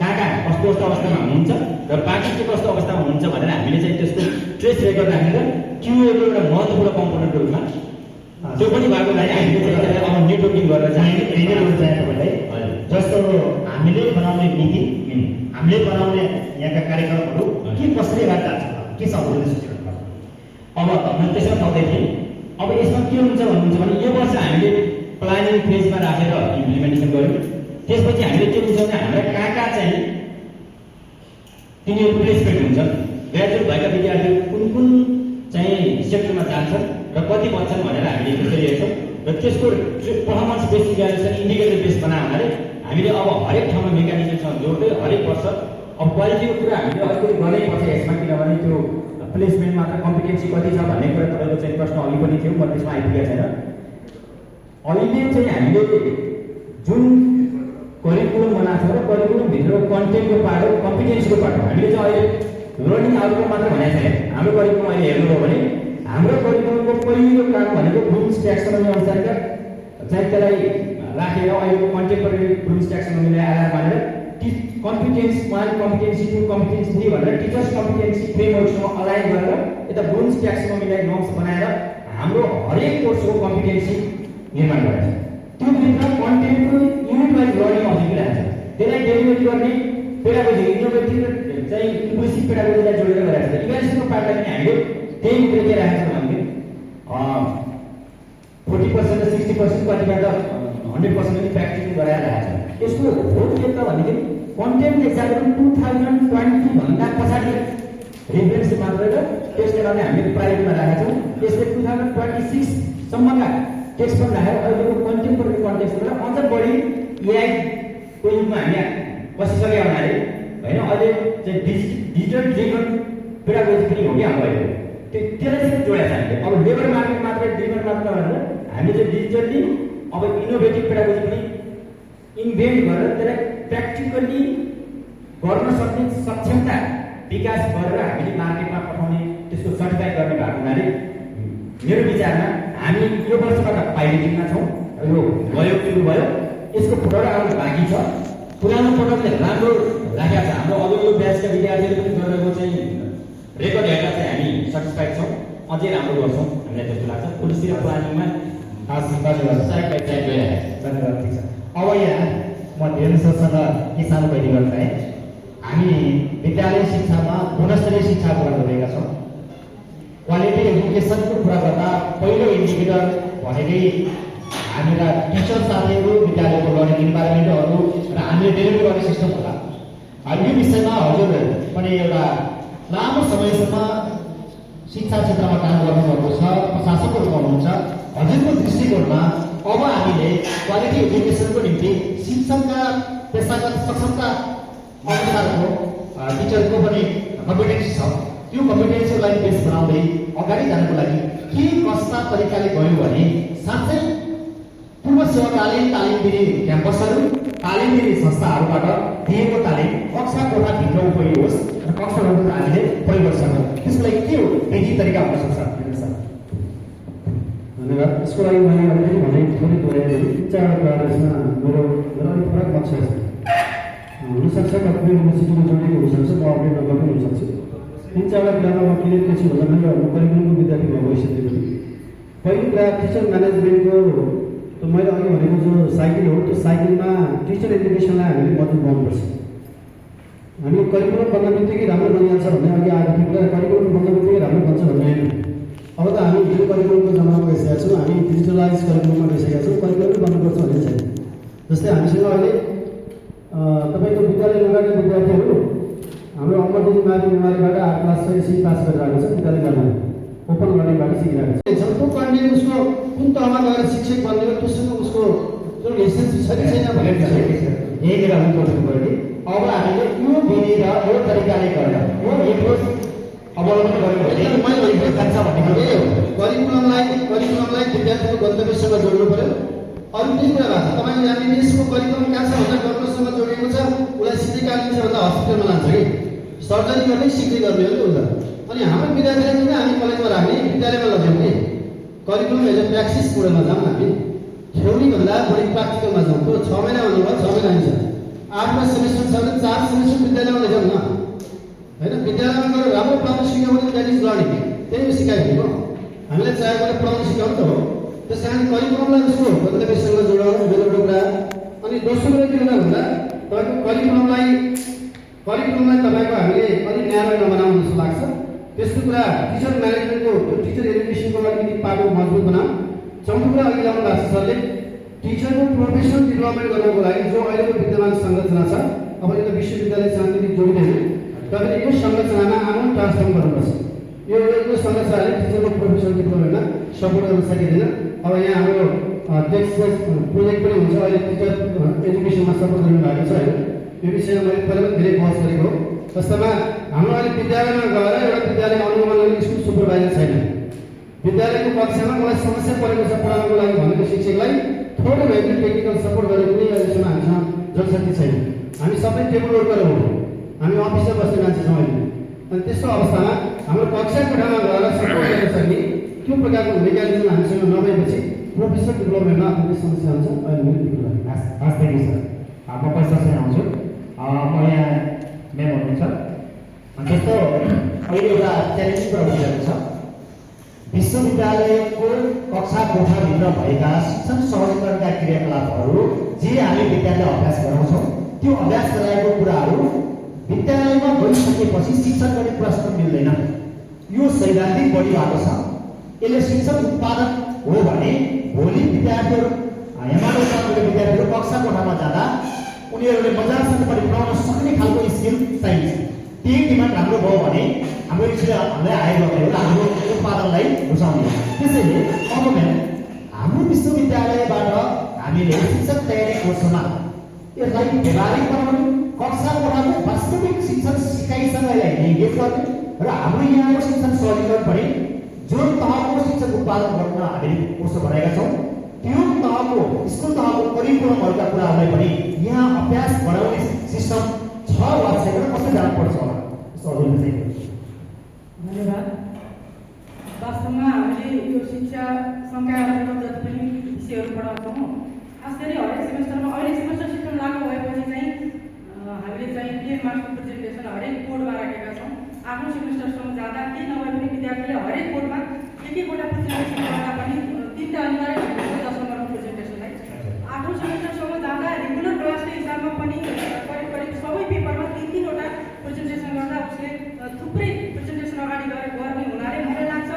कहाँ कहाँ कस्तो कस्तो अवस्थामा हुनुहुन्छ र बाँकी के कस्तो अवस्थामा हुनुहुन्छ भनेर हामीले चाहिँ त्यसको ट्रेस रेकर्ड राखेर क्युएको एउटा महत्त्वपूर्ण कम्पोनेन्टको रूपमा त्यो पनि भएको लागि हामीले अब नेटवर्किङ गरेर चाहिँ तपाईँलाई जस्तो हामीले बनाउने नीति, हामीले बनाउने यहाँका कार्यक्रमहरू के कसरी गर्दा के छ भन्ने अब म त्यसमा पाउँदै थिएँ। अब यसमा के हुन्छ भन्नुहुन्छ भने यो वर्ष हामीले प्लानिङ फेजमा राखेर इम्प्लिमेन्टेसन गऱ्यौँ। त्यसपछि हामीले के हुन्छ भने हाम्रा कहाँ कहाँ चाहिँ तिनीहरू प्लेसमेन्ट हुन्छ ग्रेजुएट भएका विद्यार्थीहरू कुन कुन चाहिँ सेक्टरमा जान्छन् र कति बच्छन् भनेर हामीले हेरिरहेका छौँ र त्यसको performance based evaluation indicator base बनायो भने हामीले अब हरेक ठाउँमा मेकानिजमसँग जोड्दै हरेक वर्ष अब क्वालिटीको कुरा हामीले अलिकति गर्नैपर्छ यसमा, किनभने त्यो प्लेसमेन्ट मात्र कम्पिटेन्सी कति छ भन्ने कुरा तपाईँको चाहिँ प्रश्न अघि पनि थियो, म त्यसमा आइपुगेको छैन। अहिले चाहिँ हामीले जुन करिकुलम बनाएको छ र करिकुलमभित्र कन्टेन्टको पार्ट हो, कम्पिटेन्सीको पार्ट हो। हामीले चाहिँ अहिले लर्निङ आउटकम मात्र भनेको छैन। हाम्रो करिकुलम अहिले हेर्नुभयो भने हाम्रो करिकुलमको पहिलो काम भनेको ब्लुम्स ट्याक्सोनोमी अनुसारका चाहिँ त्यसलाई राखेर अहिलेको कन्टेम्पोरेरी ब्लुम्स ट्याक्सोनोमीलाई आधार मानेर कम्पिटेन्स 1, कम्पिटेन्सी 2, कम्पिटेन्सी 3 भनेर टिचर्स कम्पिटेन्सी फ्रेमवर्कसँग अलाइन गरेर यता ब्लुम्स ट्याक्सोनोमीलाई नर्म्स बनाएर हाम्रो हरेक कोर्सको कम्पिटेन्सी निर्माण गरेको छ। त्योभित्र कन्टेन्टको युनिट वाइज लर्निङ अब्जेक्टिभ राख्छ। त्यसलाई डेलिभरी गर्ने पेडागोजी इनोभेटिभ चाहिँ इन्क्लुसिभ पेडागोजीलाई जोडेर गरेको छ। इभ्यालुएसनको पार्टलाई पनि हामीले त्यही भित्र के राखेको छ भने 40% र 60% कतिपय त 100% पनि प्र्याक्टिकल गराएर राखेको छ। यसको हो के त भनेदेखि कन्टेन्ट एक्जाम्पल 2020 भन्दा पछाडि रेफरेन्स मात्र र त्यसले गर्दा हामीले प्राइभेटमा राखेका छौँ। त्यसले 2026 सम्मका टेक्स्ट पनि राखेर अहिलेको कन्टेम्पोरेरी कन्टेक्स्टबाट अझ बढी एआईको युगमा हामी बसिसक्यो हुनाले होइन अहिले चाहिँ डिजिटल ड्रिभन पेडागोजी पनि हो कि हाम्रो अहिले त्यसलाई चाहिँ जोडेको छ हामीले। अब लेबर मार्केट मात्र ड्रिभन मात्र भनेर हामीले चाहिँ डिजिटल्ली अब इनोभेटिभ पेडागोजी पनि इन्भेन्ट गरेर त्यसलाई प्र्याक्टिकल्ली गर्न सक्ने सक्षमता विकास गरेर हामीले मार्केटमा पठाउने त्यसको सर्टिफाई गर्ने भएको हुनाले मेरो विचारमा हामी यो वर्षबाट पाइलटिङमा छौँ। यो भयो सुरु भयो, यसको प्रोडक्ट आउनु बाँकी छ। पुरानो प्रोडक्टले राम्रो राखेको छ। हाम्रो अघिल्लो ब्याचका विद्यार्थीहरू पनि गरेको चाहिँ रेकर्ड हेर्दा चाहिँ हामी सेटिस्फाइड छौँ। अझै राम्रो गर्छौँ हामीलाई जस्तो लाग्छ। पोलिसी र प्लानिङमा धन्यवाद। ठिक छ। अब यहाँ म धेरै सरसँग के सानो बहिनी गर्न चाहेँ। हामी विद्यालय शिक्षामा गुणस्तरीय शिक्षा कुरा गरिरहेका छौँ। क्वालिटी एजुकेसनको कुरा गर्दा पहिलो इन्डिकेटर भनेकै हामीका टिचर साथीहरू, विद्यालयको लर्निङ इन्भाइरोमेन्टहरू र हामीले डेलिभरी गर्ने सिस्टम होला। यो विषयमा हजुर पनि एउटा लामो समयसम्म शिक्षा क्षेत्रमा काम गर्नुभएको छ, प्रशासकको रूपमा हुनुहुन्छ। हजुरको दृष्टिकोणमा अब हामीले क्वालिटी एजुकेसनको निम्ति शिक्षकका पेसागत सक्षमता अनुसारको टिचरको पनि कम्पिटेन्सी छ। त्यो कम्पिटेन्सीलाई बेस बनाउँदै अगाडि जानको लागि के कस्ता तरिकाले गयो भने साँच्चै पूर्व सेवाकालीन तालिम दिने क्याम्पसहरू, तालिम दिने संस्थाहरूबाट दिएको तालिम कक्षा कोठाभित्र उपयोग होस् र कक्षाहरू हामीले प्रयोग गर्न सकौँ। त्यसको लागि के हो यही तरिका हुन सक्छ? धन्यवाद। यसको लागि मैले अलिकति भने थोरै दोहोऱ्याएँ। 4 कुरा यसमा मेरो अलिक फरक लक्ष्य छ। हुनसक्छ कतिपय युनिभर्सिटीमा जोडिएको हुनसक्छ, म अपडेट नगर पनि हुनसक्छ। 3-4 कुरामा म क्लियर के छु भन्दा मेरो करिकुलमको विद्यार्थी भइसकेको छु। पहिलो कुरा टिचर म्यानेजमेन्टको त मैले अघि भनेको जो साइकल हो, त्यो साइकलमा टिचर एजुकेसनलाई हामीले मद्दत गर्नुपर्छ। हामी करिकुलम बन्न बित्तिकै राम्रो बनिहाल्छ भन्ने अघि आएको थियो कुरा, करिकुलम बन्न बित्तिकै राम्रो बन्छ भन्ने होइन। अब त हामी यो करिकुलमको जमानामा गइसकेका छौँ, हामी डिजिटलाइज करिकुलममा गइसकेका छौँ। करिकुलमै बन्नुपर्छ भन्ने छैन। जस्तै हामीसँग अहिले तपाईँको विद्यालय लगाएका विद्यार्थीहरू हाम्रो अमरदेवी मावि नेवारीबाट 8 क्लास एसई पास गरिरहेको छ। विद्यालय गर्न ओपन लर्निङबाट सिकिरहेको छ। त्यो कन्टेन्ट उसको कुन तहमा गएर शिक्षक बन्ने हो, त्योसँग उसको जुन एसेन्स छ कि छैन भनेर यही कुरा हामी सोच्नु पऱ्यो कि अब हामीले यो विधि र यो तरिकाले गरेर यो एप्रोच अवलम्बन गर्नु भने मैले जान्छ भन्ने करिकुलमलाई विद्यार्थीको गन्तव्यसँग जोड्नु पर्यो। अरू केही कुरा भएको छ तपाईँले एमबिबिएसको करिकुलम कहाँ छ भन्दा डक्टरसँग जोडिएको छ, उसलाई सिधै लिन्छ भन्दा हस्पिटलमा लान्छ कि सर्जरी गर्दै सिक्दै गर्ने हो कि उसलाई। अनि हाम्रो विद्यार्थीलाई किन हामी कलेजमा राख्ने, विद्यालयमा लग्यौँ कि करिकुलम एज अ प्र्याक्टिस मोडमा जाउँ। हामी थ्योरीभन्दा बढी प्र्याक्टिकलमा जाउँ। त्यो 6 महिना भन्नुभयो, 6 महिना हुन्छ। 8 सेमेस्टर छ भने 4 सेमेस्टर विद्यालयमा लैजाउँ न, होइन? विद्यालयमा गएर राम्रो पढाउनु सिक्यो भने द्याट इज लर्निङ। त्यही सिकाइदिएको हामीलाई चाहेको भने पढाउनु सिकाउनु त हो। त्यस कारण करिकुलमलाई उसको गन्तव्यसँग जोडाउनु मेरो एउटा। अनि दोस्रो कुरा के होला भन्दा तपाईँको करिकुलमलाई तपाईँको हामीले अलिक न्यारो नबनाउनु जस्तो लाग्छ। त्यस्तो कुरा टिचर म्यानेजमेन्टको त्यो टिचर एजुकेसनको अलिकति पाटो मजबुत बनाऊ। चौथो कुरा अघि ल्याउनु भएको छ सरले, टिचरको प्रोफेसनल डेभलपमेन्ट गर्नको लागि जो अहिलेको विद्यमान संरचना छ, अब यो त विश्वविद्यालय शान्तिले जोडिँदैन, तर फेरि यो संरचनामा आउनु ट्रान्सफर्म गर्नुपर्छ। यो संरचनाले टिचरको प्रोफेसनल डिप्लोमेन्टमा सपोर्ट गर्न सकिँदैन। अब यहाँ हाम्रो टेक्स्ट प्रोजेक्ट पनि हुन्छ, अहिले टिचर एजुकेसनमा सपोर्ट गर्नु भएको छ होइन। यो विषयमा मैले पहिला पनि धेरै बहस गरेको हो। जस्तोमा हाम्रो अहिले विद्यालयमा गएर एउटा विद्यालयमा अनुगमन गर्ने स्कुल सुपरभाइजर छैन। विद्यालयको कक्षामा मलाई समस्या परेको छ पढाउनको लागि भनेको शिक्षकलाई थोरै भए पनि टेक्निकल सपोर्ट गरेर पनि अहिलेसम्म हामीसँग जनशक्ति छैन। हामी सबै टेबल वर्कर हो, हामी अफिसमा बस्ने मान्छे छौँ अहिले। अनि त्यस्तो अवस्थामा हाम्रो कक्षा कोठामा गएर सपोर्ट गर्न सक्ने त्यो प्रकारको मेकानिजम हामीसँग नभएपछि प्रोफेसनल डेभलपमेन्टमा आफ्नो समस्या हुन्छ। अहिले मैले देख्नु भएको हस्, थ्याङ्क यू सर। म पैसासँग आउँछु। म यहाँ म्याम हुनुहुन्छ। जस्तो अहिले एउटा च्यालेन्जिङ कुरा भइरहेको छ, विश्वविद्यालयको कक्षा कोठाभित्र भएका शिक्षण सहजीकरणका क्रियाकलापहरू जे हामी विद्यालय अभ्यास गराउँछौँ त्यो अभ्यास गराएको कुराहरू विद्यालयमा गइसकेपछि शिक्षण गर्ने प्रश्न मिल्दैन। यो सैद्धान्तिक बढी भएको छ। यसले शिक्षण उत्पादन हो भने भोलि विद्यार्थीहरू विद्यार्थीहरू कक्षा कोठामा जाँदा उनीहरूले मजासँग पनि पढाउन सक्ने खालको स्किल चाहिन्छ। त्यही डिमान्ड राम्रो भयो भने हाम्रो हामीलाई आएको हाम्रो उत्पादनलाई रुचाउने। त्यसैले अब हाम्रो विश्वविद्यालयबाट हामीले शिक्षक तयारी कोर्समा यसलाई व्यवहारिक बनाउनु, कक्षा कोठाको वास्तविक शिक्षण सिकाइसँग इन्गेज गर्ने र हाम्रो यहाँको शिक्षण सहजीकरण पनि जुन तहको शिक्षक उत्पादन गर्न हामीले कोर्स बनाएका छौँ त्यो तहको स्कुल तहको करिकुलमहरूका कुराहरूलाई पनि यहाँ अभ्यास गराउने सिस्टम छ वा छैन, कस्तो जानुपर्छ होला धन्यवाद। वास्तवमा हामीले यो शिक्षा संकायबाट जति पनि विषयहरू पढाउँछौँ, खास गरी हरेक सेमेस्टरमा अहिले सेमेस्टर सिस्टम लागू भएपछि चाहिँ हामीले चाहिँ के मार्क्सको प्रेजेन्टेसन हरेक बोर्डमा राखेका छौँ। आफ्नो सेमेस्टरसम्म जाँदा केही नभए पनि विद्यार्थीले हरेक बोर्डमा एक एकवटा प्रेजेन्टेसन गर्दा पनि 3टा अनिवार्य हुन्छ 10 नम्बरको प्रेजेन्टेसनलाई। 8औं सेमेस्टरसम्म जाँदा रेगुलर क्लासको हिसाबमा पनि करिब करिब सबै पेपरमा 3-3वटा प्रेजेन्टेसन गर्दा उसले थुप्रै प्रेजेन्टेसन अगाडि गर्ने हुनाले मलाई लाग्छ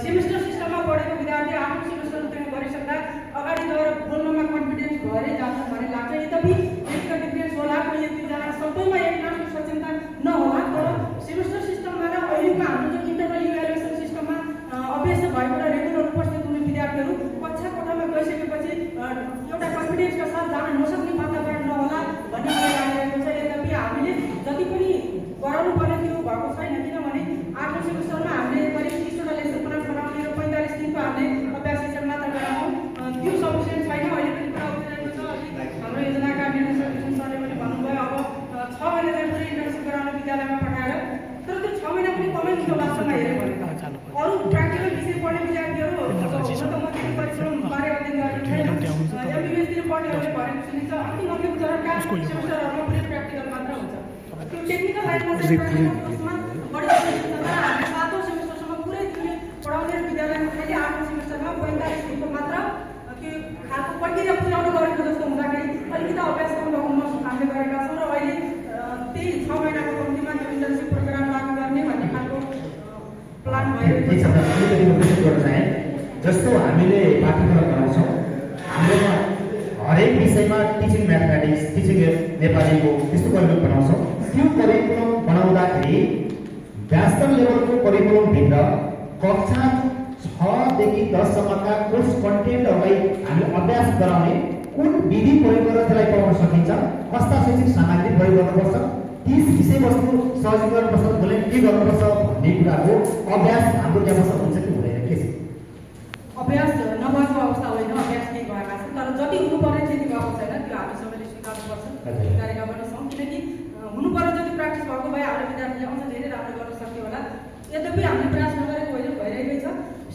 सेमेस्टर सिस्टममा पढेको विद्यार्थी 8औं सेमेस्टर उत्तीर्ण गरिसक्दा अगाडि गएर बोल्नमा कन्फिडेन्स भएरै जान्छ भन्ने लाग्छ। यद्यपि व्यक्तिगत डिफ्रेन्स होला, कोही एक दुईजना सबैमा एक नामको सचेतनता नहोला, तर सेमेस्टर सिस्टममा र अहिलेको हाम्रो जो इन्टरनल इभ्यालुएसन सिस्टममा अभ्यास भएको र रेगुलर उपस्थित हुने विद्यार्थीहरू कक्षा कोठामा गइसकेपछि एउटा कन्फिडेन्सका साथ जान नसक्ने वातावरण नहोला भन्ने मलाई लागिरहेको छ। यद्यपि हामीले जति पनि गराउनु पर्ने त्यो भएको छैन, किनभने 8औं सेमेस्टरमा हामीले करिब 30वटा लेसन प्लान बनाउने र 45 दिनको हामीले अभ्यास सेसन मात्र गराउनु त्यो सफिसियन्ट छैन। अहिले पनि कुरा उठिरहेको छ। हाम्रो योजनाका निर्देशक कृष्ण सरले पनि भन्नुभयो अब 6 महिना चाहिँ पुरै इन्टर्नसिप गराउने विद्यालयमा पठाएर, तर त्यो 6 महिना पनि कमै हुन्छ वास्तवमा हेऱ्यो भने। अरू प्र्याक्टिकल विषय पढ्ने विद्यार्थीहरू हुन त म त्यति परिश्रम गरे अध्ययन गरेको छैन, एमबिबिएसतिर पढ्नेहरूले भनेको सुनिन्छ अति अन्तिम चरणका सेमेस्टरहरूमा पुरै प्र्याक्टिकल मात्र हुन्छ। त्यो टेक्निकल लाइनमा चाहिँ प्र्याक्टिकलमा बढी हामीले 7औं सेमेस्टरसम्म पुरै दिने पढाउने विद्यालयमा खालि 8औं सेमेस्टरमा 45 दिनको मात्र त्यो खालको प्रक्रिया पुर्याउनु गरेको जस्तो हुँदाखेरि अलिकति अभ्यासक्रम लगाउन हामीले गरेका छौँ र अहिले त्यही 6 महिनाको कम्तीमा त्यो इन्टर्नसिप प्रोग्राम लागू गर्ने भन्ने खालको प्लान भएको छ। जस्तो हामीले पाठ्यक्रम गराउँछौँ, हाम्रोमा हरेक विषयमा टिचिङ म्याथमेटिक्स, टिचिङ नेपालीको त्यस्तो करिकुलम बनाउँछौँ। त्यो करिकुलम बनाउँदाखेरि व्यास्तर लेभलको करिकुलमभित्र कक्षा 6 देखि 10 सम्मका कोर्स कन्टेन्टहरूलाई हामीले अभ्यास गराउने कुन विधि प्रयोग गरेर त्यसलाई पढाउन सकिन्छ, कस्ता शैक्षिक सामग्री प्रयोग गर्नुपर्छ, ती विषयवस्तु सहजीकरण प्रस्तुतले के गर्नुपर्छ भन्ने कुराको अभ्यास हाम्रो क्याम्पसमा हुन्छ कि हुँदैन, के छ? अभ्यास नभएको अवस्था होइन, अभ्यास केही भएका छन्, तर जति हुनुपर्ने त्यति भएको छैन। त्यो हामी सबैले स्वीकार्नुपर्छ कार्यका पनि छौँ, किनकि हुनुपर्ने जति प्र्याक्टिस भएको भए हाम्रो विद्यार्थीले अझ धेरै राम्रो गर्न सक्यो होला। यद्यपि हामीले प्रयास नगरेको होइन, भइरहेकै छ।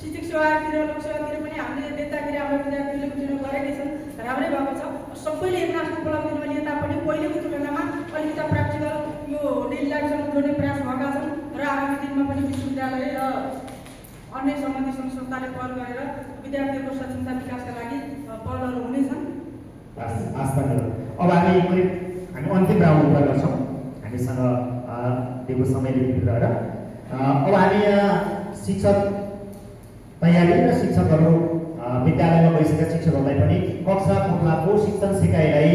शिक्षक सेवातिर लोकसेवातिर पनि हामीले देख्दाखेरि हाम्रो विद्यार्थीले उत्तीर्ण गरेकै छन्, राम्रै भएको छ। सबैले एक नामको उपलब्धिमा लिए तापनि पहिलेको तुलनामा अलिकति प्र्याक्टिकल यो डेली लाइफसँग जोड्ने प्रयास भएका छन् र आगामी दिनमा पनि विश्वविद्यालय र अन्य सम्बन्धित संस्थाले पहल गरेर विद्यार्थीहरूको सचेतनता विकासका लागि पहलहरू हुनेछन्। अब हामी अन्तिम राउन्ड कुरा गर्छौँ। हामीसँग दिएको समयले रहेर अब हामी यहाँ शिक्षक तयारी र शिक्षकहरू विद्यालयमा गइसकेका शिक्षकहरूलाई पनि कक्षा कोठाको शिक्षण सिकाइलाई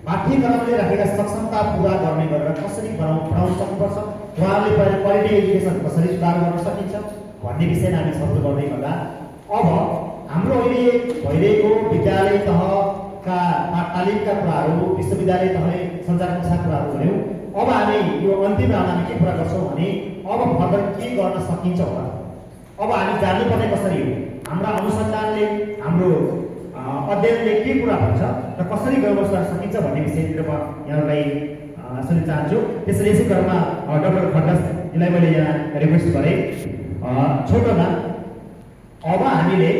पाठ्यक्रमले राखेका सक्षमता पुरा गर्ने गरेर कसरी पढाउन सक्नुपर्छ, उहाँहरूले क्वालिटी एजुकेसन कसरी सुधार गर्न सकिन्छ भन्ने विषयमा हामी छलफल गर्दै गर्दा अब हाम्रो अहिले भइरहेको विद्यालय तहका तालिमका कुराहरू, विश्वविद्यालय तहले सञ्चार कक्षाका कुराहरू गऱ्यौँ। अब हामी यो अन्तिम राउन्डमा हामी के कुरा गर्छौँ भने अब फर्दर के गर्न सकिन्छ होला, अब हामी जान्नुपर्ने कसरी हो, हाम्रा अनुसन्धानले हाम्रो अध्ययनले के कुरा भन्छ र कसरी गर्न सकिन्छ भन्ने विषयतिर म यहाँलाई सुन्न चाहन्छु। त्यसैले यसै क्रममा डाक्टर खड्काजीलाई मैले यहाँ रिक्वेस्ट गरेँ छोटोमा अब हामीले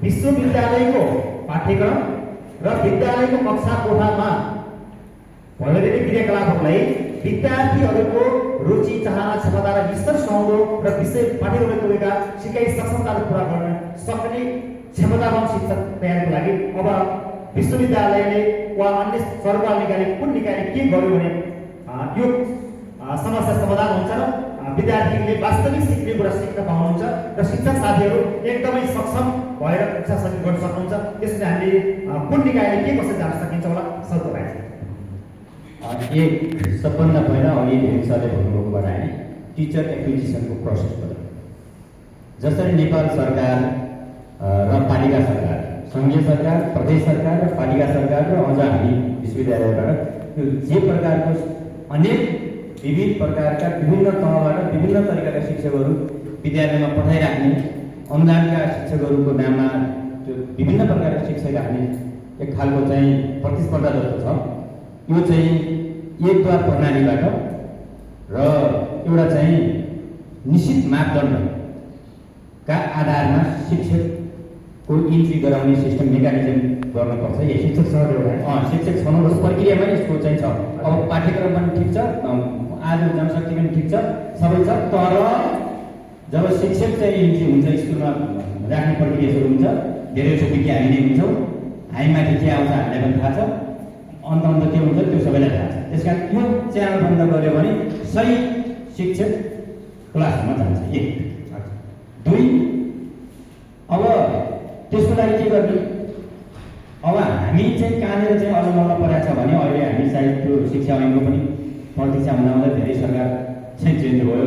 विश्वविद्यालयको पाठ्यक्रम र विद्यालयको कक्षा कोठामा भइरहेको क्रियाकलापहरूलाई विद्यार्थीहरूको रुचि, चाहना, क्षमता र स्तर सुहाउँदो र विषय पाठ्यक्रमले तोकेका सिकाइ सक्षमताहरू पुरा गर्न सक्ने क्षमतावान शिक्षक तयारीको लागि अब विश्वविद्यालयले वा अन्य सरकार निकायले कुन निकायले के गर्यो भने यो समस्या समाधान हुन्छ र विद्यार्थीले वास्तविक सिक्ने कुरा सिक्न पाउनुहुन्छ र शिक्षक साथीहरू एकदमै सक्षम भएर कक्षा सञ्चालन गर्न सक्नुहुन्छ। त्यसले हामीले कुन निकायले के कसरी जान सकिन्छ होला सर्व राख्छ। एक सबभन्दा पहिला अघि सरले भन्नुभएको कुरा है टिचर एक्विजिसनको प्रोसेसबाट जसरी नेपाल सरकार र पालिका सरकार, सङ्घीय सरकार, प्रदेश सरकार र पालिका सरकार र अझ हामी विश्वविद्यालयबाट यो जे प्रकारको अनेक विविध प्रकारका विभिन्न तहबाट विभिन्न तरिकाका शिक्षकहरू विद्यालयमा पठाइराख्ने, अनुदानका शिक्षकहरूको नाममा त्यो विभिन्न प्रकारका शिक्षक राख्ने एक खालको चाहिँ प्रतिस्पर्धा जस्तो छ। यो चाहिँ एकद्वार प्रणालीबाट र एउटा चाहिँ निश्चित मापदण्डका आधारमा शिक्षकको इन्ट्री गराउने सिस्टम मेकानिजम गर्नुपर्छ। यो शिक्षक शिक्षक छनौट प्रक्रियामा यसको चाहिँ छ। अब पाठ्यक्रम पनि ठिक छ, आज जनशक्ति पनि ठिक छ, सबै छ, तर जब शिक्षक चाहिँ इन्ट्री हुन्छ स्कुलमा राख्ने प्रक्रिया सुरु हुन्छ, धेरैजसो विज्ञ हामी नै हुन्छौँ, हामीमाथि के आउँछ हामीलाई पनि थाहा छ, अन्त के हुन्छ त्यो सबैलाई थाहा छ। त्यस कारण यो च्यानल बन्द गऱ्यो भने सही शिक्षक क्लासमा जान्छ। एक दुई, अब त्यसको लागि के गर्ने, अब हामी चाहिँ कहाँनिर चाहिँ अलमल्ल परेको छ भने अहिले हामी सायद त्यो शिक्षा ऐनको पनि प्रतीक्षा हुन आउँदा धेरै सरकार चाहिँ चेन्ज भयो,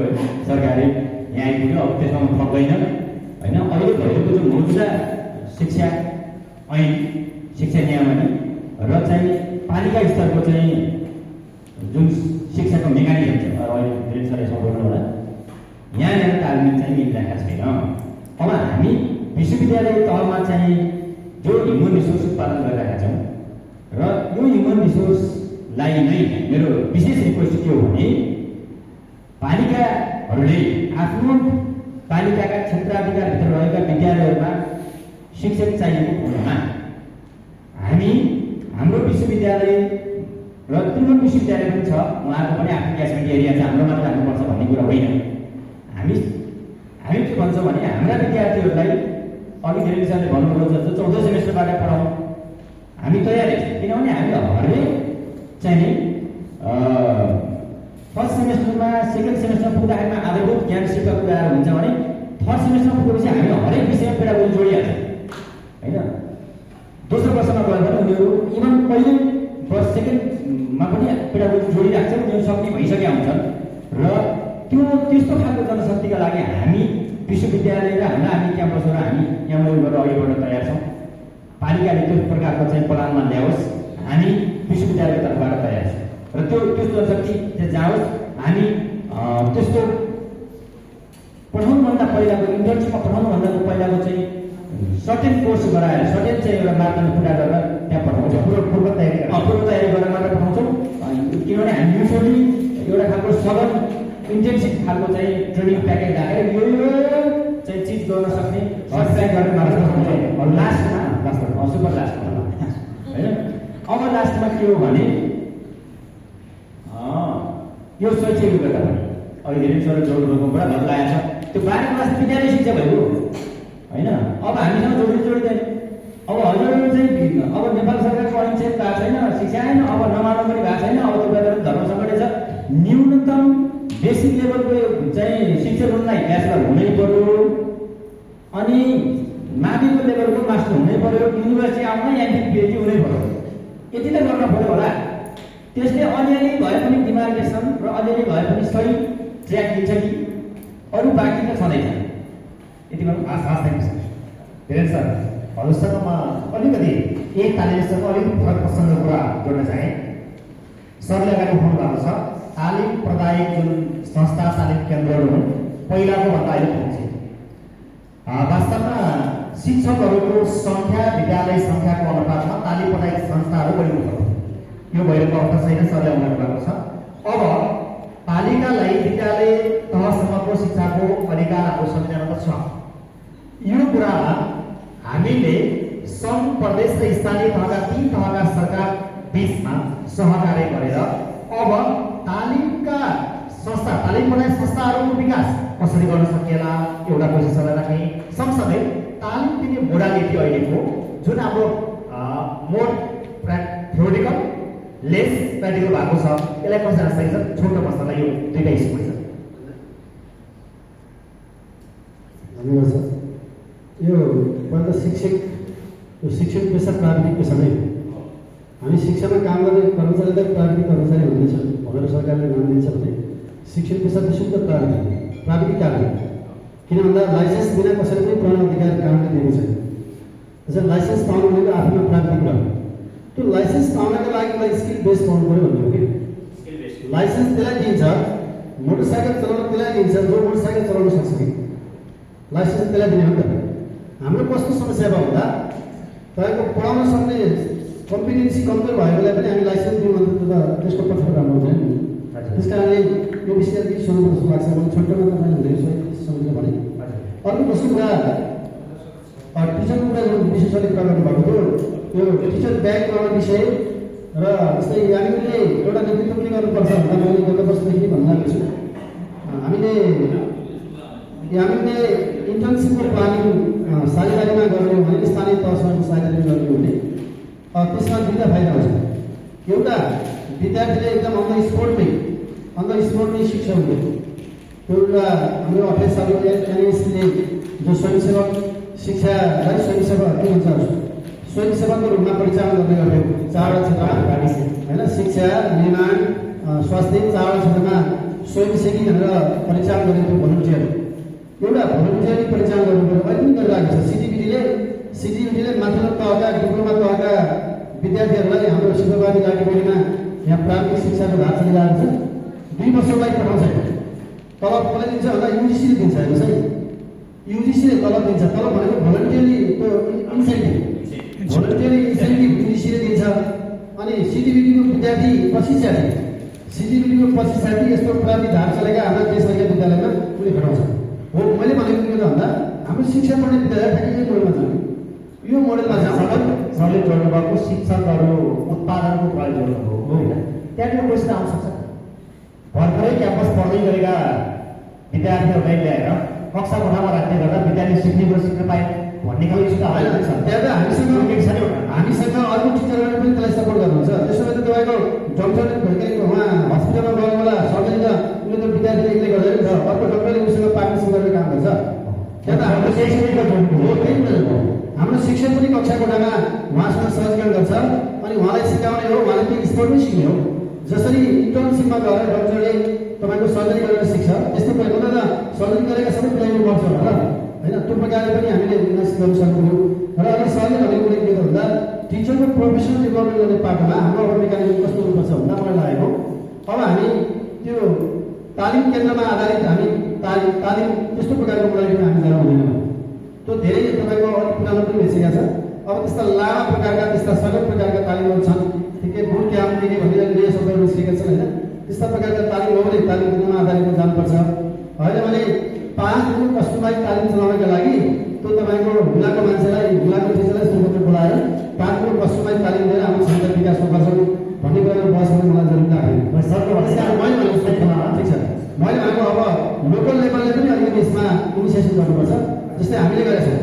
सरकारले यहाँ आइपुग्यो, अब त्यसमा सक्दैन होइन। अहिले भइरहेको जो मौजुदा शिक्षा ऐन, शिक्षा नियमन र चाहिँ पालिका स्तरको चाहिँ जुन शिक्षाको मेकानिजम छ, अहिले धेरै सरले सम्झाउनु होला, यहाँनिर तालमेल चाहिँ मिलिरहेको छैन। अब हामी विश्वविद्यालय तहमा चाहिँ जो ह्युमन रिसोर्स उत्पादन गरिरहेका छौँ र यो ह्युमन रिसोर्सलाई नै मेरो विशेष रिक्वेस्ट के हो भने पालिकाहरूले आफ्नो पालिकाका क्षेत्राधिकारभित्र रहेका विद्यालयहरूमा शिक्षक चाहिएको खण्डमा हामी हाम्रो विश्वविद्यालय र त्रिभुवन विश्वविद्यालय पनि छ, उहाँको पनि आफ्नो क्याचमेन्ट एरिया छ, हाम्रो मात्र राख्नुपर्छ भन्ने कुरा होइन। हामी के भन्छौँ भने हाम्रा विद्यार्थीहरूलाई अघि धेरै सरले भन्नुभयो जस्तो 14 सेमेस्टरबाट पढाउँ हामी तयारी छौँ, किनभने हामी हरेक चाहिँ फर्स्ट सेमेस्टरमा सेकेन्ड सेमेस्टरमा पुग्दाखेरिमा आधारभूत ज्ञान सिक्का कुराहरू हुन्छ भने थर्ड सेमेस्टरमा पुगेपछि हामी हरेक विषयमा पेडागोजी जोडिहाल्छ होइन। दोस्रो वर्षमा गयो भने उनीहरू इभन पहिलो वर्ष सेकेन्डमा पनि पेडागोजी जोडिराख्छ, उनीहरू सक्ने भइसकेका हुन्छन् र त्यस्तो खालको जनशक्तिका लागि हामी विश्वविद्यालय र हामी क्याम्पसहरू हामी यहाँ गरेर अघि बढ्न तयार छौँ। पालिकाले त्यो प्रकारको चाहिँ प्लानमा ल्याओस्, हामी विश्वविद्यालय तर्फबाट तयार छौँ र त्यस्तो जनशक्ति त्यहाँ जाओस्। हामी त्यस्तो पढाउनुभन्दा पहिलाको इन्टर्नसिपमा पढाउनुभन्दा पहिलाको चाहिँ सर्टेन कोर्स गराएर सर्टेन चाहिँ एउटा मापदण्ड पुरा गरेर त्यहाँ पठाउँछौँ, पूर्व तयारी गरेर मात्र पठाउँछौँ। किनभने हामी युजली एउटा खालको सघन इन्टेन्सिभ खालको चाहिँ ट्रेनिङ प्याकेज राखेर यो चाहिँ चिज गर्न सक्ने सब्सक्राइब गरेर मात्र लास्टमा सुपर लास्टमा होइन। अब लास्टमा के हो भने यो शैक्षिक योग्यता पनि अहिले धेरै सर जोड्नुको पुरा भर लागेको छ, त्यो 12 क्लास विद्यालय शिक्षा भएको होइन। अब हामीसँग जोडिँदैन। अब हजुरहरू चाहिँ अब नेपाल सरकारको ऐन चाहिँ भएको छैन, शिक्षा ऐन अब नमान्नु पनि भएको छैन। अब तपाईँहरू धर्म सङ्कटै छ। न्यूनतम बेसिक लेभलको चाहिँ शिक्षकहरूलाई ब्याचलर हुनै पर्यो, अनि माथिल्लो लेभलको मास्टर हुनै पर्यो, युनिभर्सिटी आउन या पिएचडी हुनै पर्यो। यति त गर्न पर्यो होला। त्यसले अलिअलि भए पनि डिमार्केसन र अलिअलि भए पनि सही ट्र्याक दिन्छ कि अरू बाँकी त छँदैछ यति भनौँ। थ्याङ्क सर वीरेन सर हजुरसँग म अलिकति यही तालिमसँग अलिकति फरक प्रसङ्ग कुरा जोड्न चाहेँ। सरले अगाडि उठाउनु भएको छ तालिम प्रदायक जुन संस्था तालिम केन्द्रहरू हुन् पहिलाको भन्दा अहिले ठुलो छ। वास्तवमा शिक्षकहरूको सङ्ख्या विद्यालय सङ्ख्याको अनुपातमा तालिम प्रदायक संस्थाहरू बढी उठ्छ। यो भइरहेको अवस्था छैन, सरले उठाउनु भएको छ। अब पालिकालाई विद्यालय तहसम्मको शिक्षाको अधिकार हाम्रो संविधानमा छ। यो कुरामा हामीले सङ्घ प्रदेश र स्थानीय तहका 3 तहका सरकार बीचमा सहकार्य गरेर अब तालिमका संस्था तालिम प्रदायक संस्थाहरूको विकास कसरी गर्न सकिएला एउटा कोसिसलाई राख्ने सँगसँगै तालिम दिने मोडालिटी अहिलेको जुन हाम्रो मोड थ्योरिटिकल लेस प्र्याक्टिकल भएको छ यसलाई कसरी राख्न सकिन्छ छोटो प्रश्नलाई यो दुईटा स्कुल छ। धन्यवाद सर। यो पहिला शिक्षक पेसा प्राविधिक पेसा नै हो। हामी शिक्षामा काम गर्ने कर्मचारीलाई प्राविधिक कर्मचारी भन्दैछ भनेर सरकारले नाम दिन्छ भने शिक्षक पेसा विशुद्ध प्राविधिक कार्य किन भन्दा लाइसेन्स बिना कसैले पनि पूर्ण अधिकार कामले दिएको छैन। त्यसैले लाइसेन्स पाउनु भनेको आफूमा प्राविधिक रह्यो। त्यो लाइसेन्स पाउनका लागि मलाई स्किल बेस पाउनु पऱ्यो भन्ने हो कि लाइसेन्स त्यसलाई दिन्छ मोटरसाइकल चलाउन त्यसलाई दिन्छ जो मोटरसाइकल चलाउन सक्छ कि लाइसेन्स त्यसलाई दिने हो नि त। हाम्रो कस्तो समस्या भयो भन्दा तपाईँको पढाउन सक्ने कम्पिटेन्सी कमजोर भएकोलाई पनि हामी लाइसेन्स दिउँ भने त त्यसको पछाडि राम्रो हुँदैन नि। त्यस कारणले यो विषय अलिक सोध्नु जस्तो लाग्छ। मैले छोटोमा तपाईँले हुँदैन समझेर भने अर्को दोस्रो कुरा टिचरको कुरा विशेष अलिक कुरा गर्नुभएको थियो यो टिचर ब्याग बनाउने विषय र जस्तै हामीले एउटा नेतृत्व के गर्नुपर्छ भन्दा मैले गत वर्षदेखि भनिरहेको छु। हामीले इन्टर्नसिपको प्लानिङ साझेदारीमा गर्ने हो भने स्थानीय तहसँग साझेदारी गर्ने हो भने त्यसमा दुईवटा फाइदा हुन्छ। एउटा विद्यार्थीले एकदम अन द स्पोर्टमै शिक्षा हुने त्यो एउटा हाम्रो 28 सालको एनएसले जो स्वयंसेवक शिक्षालाई स्वयंसेवक के भन्छ स्वयंसेवकको रूपमा परिचालन गर्ने गर्थ्यो 4 क्षेत्रमा होइन शिक्षा निर्माण स्वास्थ्य 4 क्षेत्रमा स्वयंसेवी भनेर परिचालन गर्ने त्यो भोलिन्टियर एउटा भोलिन्टियरली परिचालन गर्नुपर्छ। अहिले पनि गरिरहेको छ। सिटिभिटीले माथिल्लो तहका डिप्लोमा तहका विद्यार्थीहरूलाई हाम्रो शिक्षावादी लाटीबेलीमा यहाँ प्राथमिक शिक्षाको धार चलिरहेको छ। 2 वर्षलाई पठाउँछ तलब कसले दिन्छ भन्दा युजिसीले दिन्छ। हेर्नुहोस् है युजिसीले तलब दिन्छ। तलब भनेको भोलिन्टियरली त्यो इन्सेन्टिभ युजिसीले दिन्छ। अनि सिटिभिटीको विद्यार्थी 25-60 यस्तो प्राविधिक धार चलेका हाम्रा देशभरिका विद्यालयमा उसले पठाउँछ। हो मैले भनेको के भन्दा हाम्रो शिक्षा पढ्ने विद्यालय ठ्याक्कै मोडलमा छ। यो मोडलमा सरले जोड्नु भएको शिक्षकहरू उत्पादनको प्रयोग जोड्नुभयो होइन त्यहाँनिर क्वेसन आउन सक्छ। भर्खरै क्याम्पस पढ्दै गरेका विद्यार्थीहरूलाई ल्याएर कक्षा कोठामा राख्ने गर्दा विद्यार्थी सिक्ने पाए भन्ने खालको चिन्ता होइन। त्यहाँ त हामीसँग अर्को टिचरहरूले पनि त्यसलाई सपोर्ट गर्नुहुन्छ। त्यसो भए त तपाईँको डक्टरले भर्खरको उहाँ हस्पिटलमा गएको बेला सरले त उसले त विद्यार्थीले एक्लै गर्दैन नि त अर्को डक्टरले उसँग पार्टनरसिप गरेर काम गर्छ। त्यहाँ त हाम्रो हाम्रो शिक्षक पनि कक्षा कोठामा उहाँसँग सहजीकरण गर्छ अनि उहाँलाई सिकाउने हो उहाँले त्यो स्पोर्टमै सिक्ने हो। जसरी इन्टर्नसिपमा गएर डक्टरले तपाईँको सर्जरी गरेर सिक्छ त्यस्तो भएको त सर्जरी गरेका सबै प्लाइङ गर्छ होला होइन। त्यो प्रकारले पनि हामीले विकास गर्न सक्छौँ। र अहिले सरले भनेको के हो भन्दा टिचरको प्रोफेसनल डेभलपमेन्ट गर्ने पाटोमा हाम्रो अब मेकानिजम कस्तो हुनुपर्छ भन्दा मलाई लागेको अब हामी त्यो तालिम केन्द्रमा आधारित हामी तालिम त्यस्तो प्रकारको मोडालिटीमा हामी जानु हुँदैन। त्यो धेरै तपाईँको अलिक पुरानो पनि भइसकेको छ। अब त्यस्ता लामा प्रकारका त्यस्ता सबै प्रकारका तालिमहरू छन्। ठिकै बुट क्याम्प दिने भनेर नयाँ शब्दहरू निस्केका छन् होइन। त्यस्ता प्रकारका तालिम हो भने तालिम केन्द्रमा आधारित जानुपर्छ होइन भने 5 दिनको कस्टमाइज तालिम चलाउनका लागि त्यो तपाईँको हुलाको मान्छेलाई हुलाको टिचरलाई सोधेर बोलाएर 5 दिनको कस्टमाइज तालिम दिएर हाम्रो क्षमता विकास गर्छौँ भन्ने कुरामा बहस गर्न मलाई जरुरी लाग्यो। सरको ठिक छ मैले भनेको अब लोकल लेभलले पनि अलिकति यसमा इनिसिएसन गर्नुपर्छ। जस्तै हामीले गरेका छौँ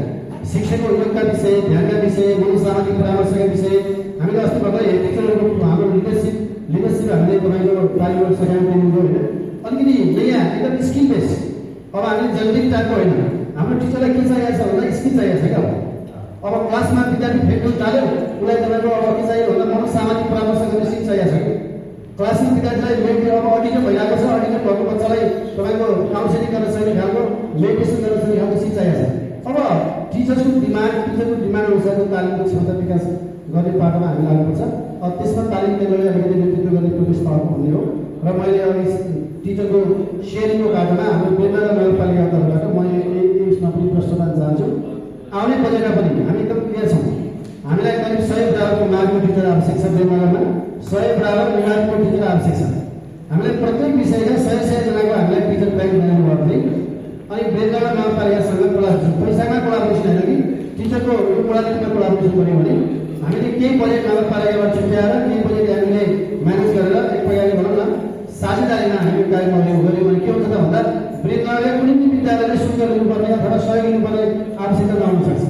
शिक्षाको योगका विषय ध्यानका विषय मनोसामाजिक परामर्शका विषय हामीले अस्ति भर्खरै टिचरहरूको हाम्रो लिडरसिप हामीले तपाईँको तालिमहरू सघाउनु दिनुभयो होइन। अलिकति नयाँ एकदम स्किल बेस अब हामीले जेनेरिक टाइपको होइन। हाम्रो टिचरलाई के चाहिएको छ भन्दा स्किल चाहिएको छ क्या। अब क्लासमा विद्यार्थी फेरि टाल्यो उसलाई तपाईँको अब के चाहियो भन्दा मनोसामाजिक परामर्श गर्ने सिक चाहिएको छ कि क्लास 9 विद्यार्थीलाई मेडिटेसन अब अघि चाहिँ भइरहेको छ, अघि चाहिँ भएको बच्चालाई तपाईँको काउन्सिलिङ गर्न सक्ने खालको मेडिटेसन गर्न सक्ने खालको सिट चाहिएको छ। अब टिचरको डिमान्ड अनुसारको तालिमको क्षमता विकास गर्ने बाटोमा हामी लाग्नुपर्छ। त्यसमा तालिम केन्द्रले अलिकति नेतृत्व गर्ने प्रवेश पाएको भन्ने हो। र मैले अघि टिचरको सेयरिङको बाटोमा हाम्रो बेलमा र नगरपालिका तर्फबाट म यसमा पनि प्रश्नमान चाहन्छु। आउने बजेटमा पनि हामी एकदम क्लियर छौँ। हामीलाई करिब 100 बराबरको मार्गको टिचर आवश्यक छ। बेलमामा 100 बराबर निर्वाचनको टिचर आवश्यक छ। हामीलाई प्रत्येक विषयमा 100 जनाको हामीलाई टिचर प्राइज बनाउनु पर्ने। अनि बेलमा नगरपालिकासँग कोलाबोरेसन, पैसामा कोलाबोरेसन होइन कि टिचरको यो कोलाबोरेसनमा कोलाबोरेसन गर्यो भने हामीले केही बजेट नगरपालिकाबाट छुट्याएर केही बजेट हामीले म्यानेज गरेर एक प्रकारले भनौँ न साझेदारीमा हामी कार्यक्रम गऱ्यौँ भने के हुन्छ त भन्दा वृद्धले कुनै पनि विद्यालयले शुल्क लिनुपर्ने अथवा सहयोग लिनुपर्ने आवश्यकता नहुन सक्छ।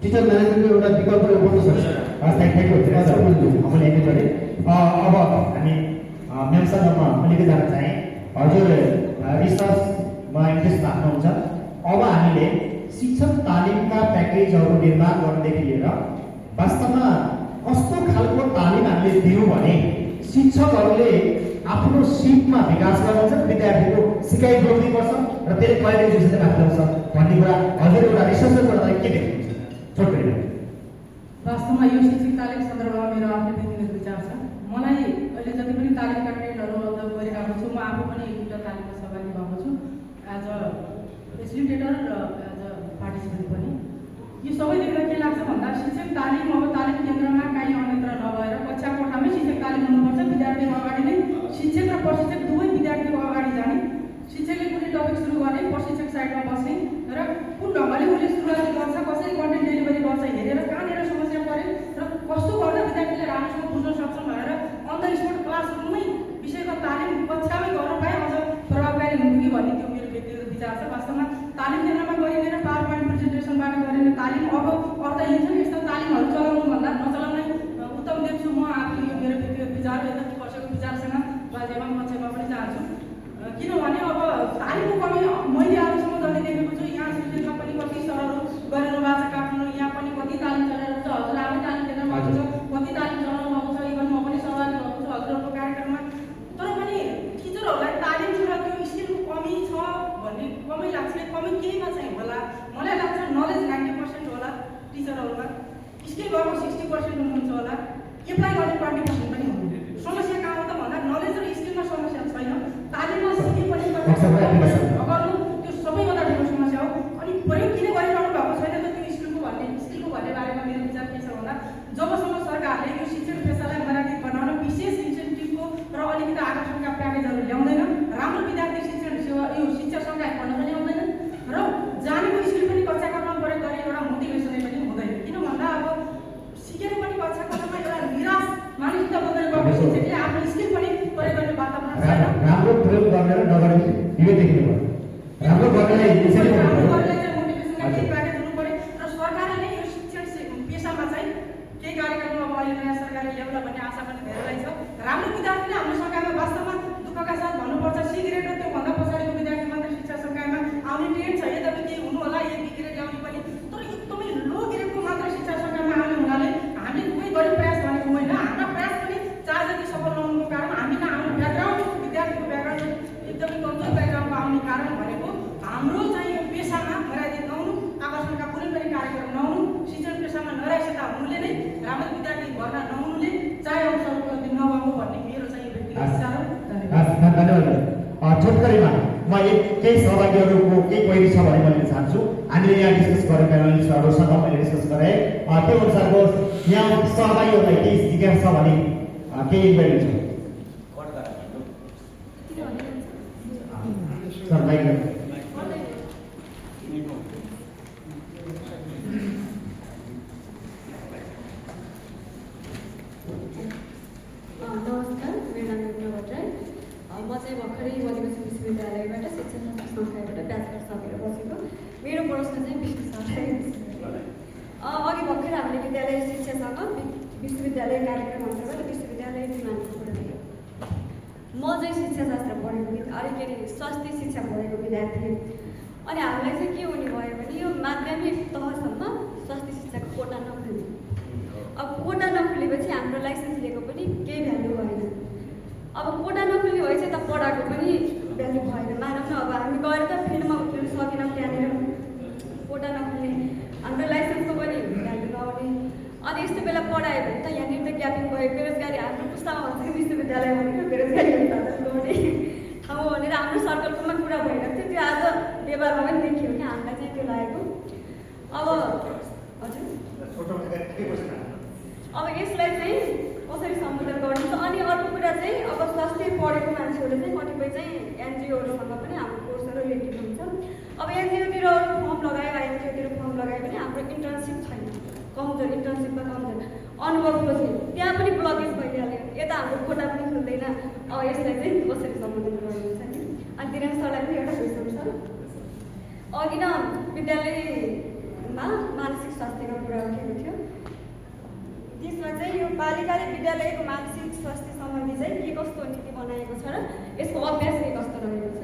टिचर म्यानेजमेन्टको एउटा विकल्प बन्न सक्छ। मैले एकैचोटि अब हामी म्यामसँग म अलिकति जान चाहेँ। हजुर रिसर्चमा इन्ट्रेस्ट राख्नुहुन्छ। अब हामीले शिक्षक तालिमका प्याकेजहरू निर्माण गर्नदेखि लिएर वास्तवमा कस्तो खालको तालिम हामीले दियौँ भने शिक्षकहरूले आफ्नो सिपमा विकास गर्नुहुन्छ, विद्यार्थीको सिकाइ जोड्नुपर्छ र त्यसले कहिले एजुकेसन राख्नुपर्छ भन्ने कुरा हजुर एउटा रिसर्चर गर्दा के देख्नुहुन्छ? छोटो वास्तवमा यो शिक्षक तालिम सन्दर्भमा मेरो आफ्नो व्यक्तिगत विचार छ। मलाई अहिले जति पनि तालिमका ट्रेन्डहरू गरिरहेको छु, म आफू पनि एउटा तालिममा सहभागी भएको छु एज अ फेसिलिटेटर र एज अ पार्टिसिपेन्ट पनि। यो सबै देख्दा के लाग्छ भन्दा शिक्षक तालिम अब तालिम केन्द्रमा कहीँ अन्यत्र नभएर कक्षा कोठामै शिक्षक तालिम हुनुपर्छ। विद्यार्थीको अगाडि नै शिक्षक र प्रशिक्षक दुवै विद्यार्थीको अगाडि जाने, शिक्षकले कुनै टपिक सुरु गर्ने, प्रशिक्षक साइडमा बस्ने र कुन ढङ्गले उसले सुरुवात गर्छ, कसरी कन्टेन्ट डेलिभरी गर्छ हेरेर कहाँनिर समस्या पऱ्यो र कस्तो गर्दा विद्यार्थीले राम्रोसँग बुझ्न सक्छन् भनेर अन द स्पोट क्लासरुममै विषयको तालिम कक्षामै गर्न पाए अझ प्रभावकारी हुन्थ्यो कि भन्ने त्यो मेरो व्यक्तिगत विचार छ। वास्तवमा तालिम केन्द्रमा गरिँदैन, पावर पोइन्ट प्रेजेन्टेसनबाट गरिने तालिम अब अर्थहीन छन्। यस्ता तालिमहरू चलाउनुभन्दा नचलाउनै उत्तम देख्छु म। आफू यो मेरो व्यक्तिगत विचार हो। यता वर्षको विचारसँग बाजेमा पक्षमा पनि चाहन्छु। किनभने अब तालिमको कमी मैले आजसम्म जति देखेको छु, यहाँ सिलगढीमा पनि कति सरहरू गरेर भएको छ, काठमाडौँ यहाँ पनि कति तालिम चलाइरहेको छ। हजुर आफै तालिम केन्द्रमा आएको छ, कति तालिम चलाउनु भएको छ, इभन म पनि सहभागी भएको छु हजुरहरूको कार्यक्रममा। तर पनि टिचरहरूलाई तालिम छ र त्यो स्किलको कमी छ भन्ने कमै लाग्छ। कमी केहीमा चाहिँ होला, मलाई लाग्छ नलेज 90% होला टिचरहरूमा, स्किल भएको 60% हुनुहुन्छ होला, एप्लाई गर्ने 20% पनि हुनुहुन्छ। समस्या कहाँ हो त भन्दा नलेज र स्किलमा समस्या छैन, तालिममा सिके पनि गर्नु त्यो सबैभन्दा ठुलो समस्या हो। अनि प्रयोग किन गरिरहनु भएको छैन त त्यो स्किलको भन्ने बारेमा मेरो विचार के छ भन्दा जबसम्म सरकारले यो शिक्षण पेसालाई मर्यादित बनाउन विशेष इन्सेन्टिभको र अलिकति आकर्षणका प्याकेजहरू ल्याउँदैन, राम्रो विद्यार्थी शिक्षण सेवा यो शिक्षा सङ्घाय पढ्न पनि आउँदैन र जानेको स्किल पनि कक्षा कोठामा प्रयोग गर्ने एउटा मोटिभेसनै पनि हुँदैन। किन भन्दा अब सिकेर पनि कक्षा कोठामा एउटा निराश मानसिकता बदलेर गएको शिक्षकले आफ्नो स्किल पनि प्रयोग गर्ने वातावरण छैन। राम्रो प्रयोग गर्ने र नगर्ने यो देख्नु पर्यो। राम्रो गर्नेलाई मोटिभेसनका केही प्याकेज हुनु पर्यो र सरकारले नै यो शिक्षण पेसामा चाहिँ केही कार्यक्रम अब अहिले नयाँ सरकारले ल्याउला भन्ने आशा पनि धेरैलाई छ। राम्रो विद्यार्थीले हाम्रो सङ्घायमा वास्तवमा दुःखका साथ भन्नुपर्छ सिगरेट र त्योभन्दा पछाडिको विद्यार्थी मात्रै शिक्षा सङ्घायमा आउने ट्रेन्ड छ। यद्यपि केही हुनु होला एक ग्रेड ल्याउने पनि, तर एकदमै लो ग्रेडको मात्र शिक्षा सङ्घायमा आउने हुनाले हामीले दुवै गरी प्रयास गरेको होइन। हाम्रा प्रयास पनि चार जति सफल नहुनुको कारण हामी न हाम्रो ब्याकग्राउन्ड विद्यार्थीको ब्याकग्राउन्ड एकदमै कमजोर ब्याकग्राउन्डको आउने कारण भनेको हाम्रो चाहिँ यो पेसामा मर्यादित नहुनु, आकर्षणका कुनै पनि कार्यक्रम नहुनु, शिक्षण पेसामा नराइसता हुनुले नै राम्रो विद्यार्थी भर्ना नहुनुले चाहे अवसरको नभएको भन्ने मेरो चाहिँ व्यक्तिगत विचार हो। धन्यवाद। छोटकरीमा म केही सहभागीहरूको केही क्वेरी छ भने मैले चाहन्छु। हामीले यहाँ डिस्कस गरेका प्यानलिस्टहरूसँग मैले डिस्कस गरेँ, त्यो अनुसारको यहाँ सहभागीहरूलाई केही जिज्ञासा छ भने केही इन्क्वायरी छ सर बाइक नमस्कार, मेरो नाम रत्न भट्टराई। म चाहिँ भर्खरै मध्यपश्चिम विश्वविद्यालयबाट शिक्षण संस्थाबाट ब्याचलर सकेर बसेको। मेरो प्रश्न चाहिँ विष्णु सरलाई। अघि भर्खर हामीले विद्यालय शिक्षासँग विश्वविद्यालय कार्यक्रम अन्तर्गत विश्वविद्यालय निर्माणबाट थियो। म चाहिँ शिक्षाशास्त्र पढेको अलिक के अरे स्वास्थ्य शिक्षा पढेको विद्यार्थी। अनि हामीलाई चाहिँ के हुने भयो भने यो माध्यमिक तहसम्म स्वास्थ्य शिक्षाको कोटा नखुल्ने। अब कोटा नखुलेपछि हाम्रो लाइसेन्स लिएको पनि केही भ्यालु भएन। अब कोटा नखुल्ने भएपछि त पढाएको पनि भ्याल्यु भएन। मानौँ न अब हामी गएर त फिल्डमा उत्रनु सकेनौँ त्यहाँनिर, कोटा नखुल्ने, हाम्रो लाइसेन्सको पनि भ्याल्यु नहुने। अनि यस्तो बेला पढायो भने त यहाँनिर त ग्यापिङ भयो, बेरोजगारी हाम्रो पुस्तामा भन्छ कि विश्वविद्यालय भनेको बेरोजगारी ल्याउने ठाउँ भनेर हाम्रो सर्कलकोमा कुरा भइरहेको थियो। त्यो आज व्यवहारमा पनि देखियो कि हामीलाई चाहिँ त्यो लागेको। अब हजुर अब यसलाई चाहिँ कसरी सम्बोधन गर्नुहुन्छ। अनि अर्को कुरा चाहिँ अब स्वास्थ्य पढेको मान्छेहरूले चाहिँ कतिपय चाहिँ एनजिओहरूसँग पनि हाम्रो कोर्सहरू रिलेटेड हुन्छ। अब एनजिओतिर फर्म लगायो, आइएनजिओतिर फर्म लगायो भने हाम्रो इन्टर्नसिप छैन, कमजोर, इन्टर्नसिपमा कमजोर, अनुभव खोज्ने त्यहाँ पनि ब्लकेज भइहाल्यो। यता हाम्रो कोटा पनि खुल्दैन। अब यसलाई चाहिँ कसरी सम्बोधन गर्नुहुन्छ नि। अनि दिनेश सरलाई पनि एउटा क्वेसन छ। अघि न विद्यालयमा मानसिक स्वास्थ्यको कुरा उठेको थियो, त्यसमा चाहिँ यो बालिकाले विद्यालयको मानसिक स्वास्थ्य सम्बन्धी चाहिँ के कस्तो नीति बनाएको छ र यसको अभ्यास के कस्तो रहेको छ।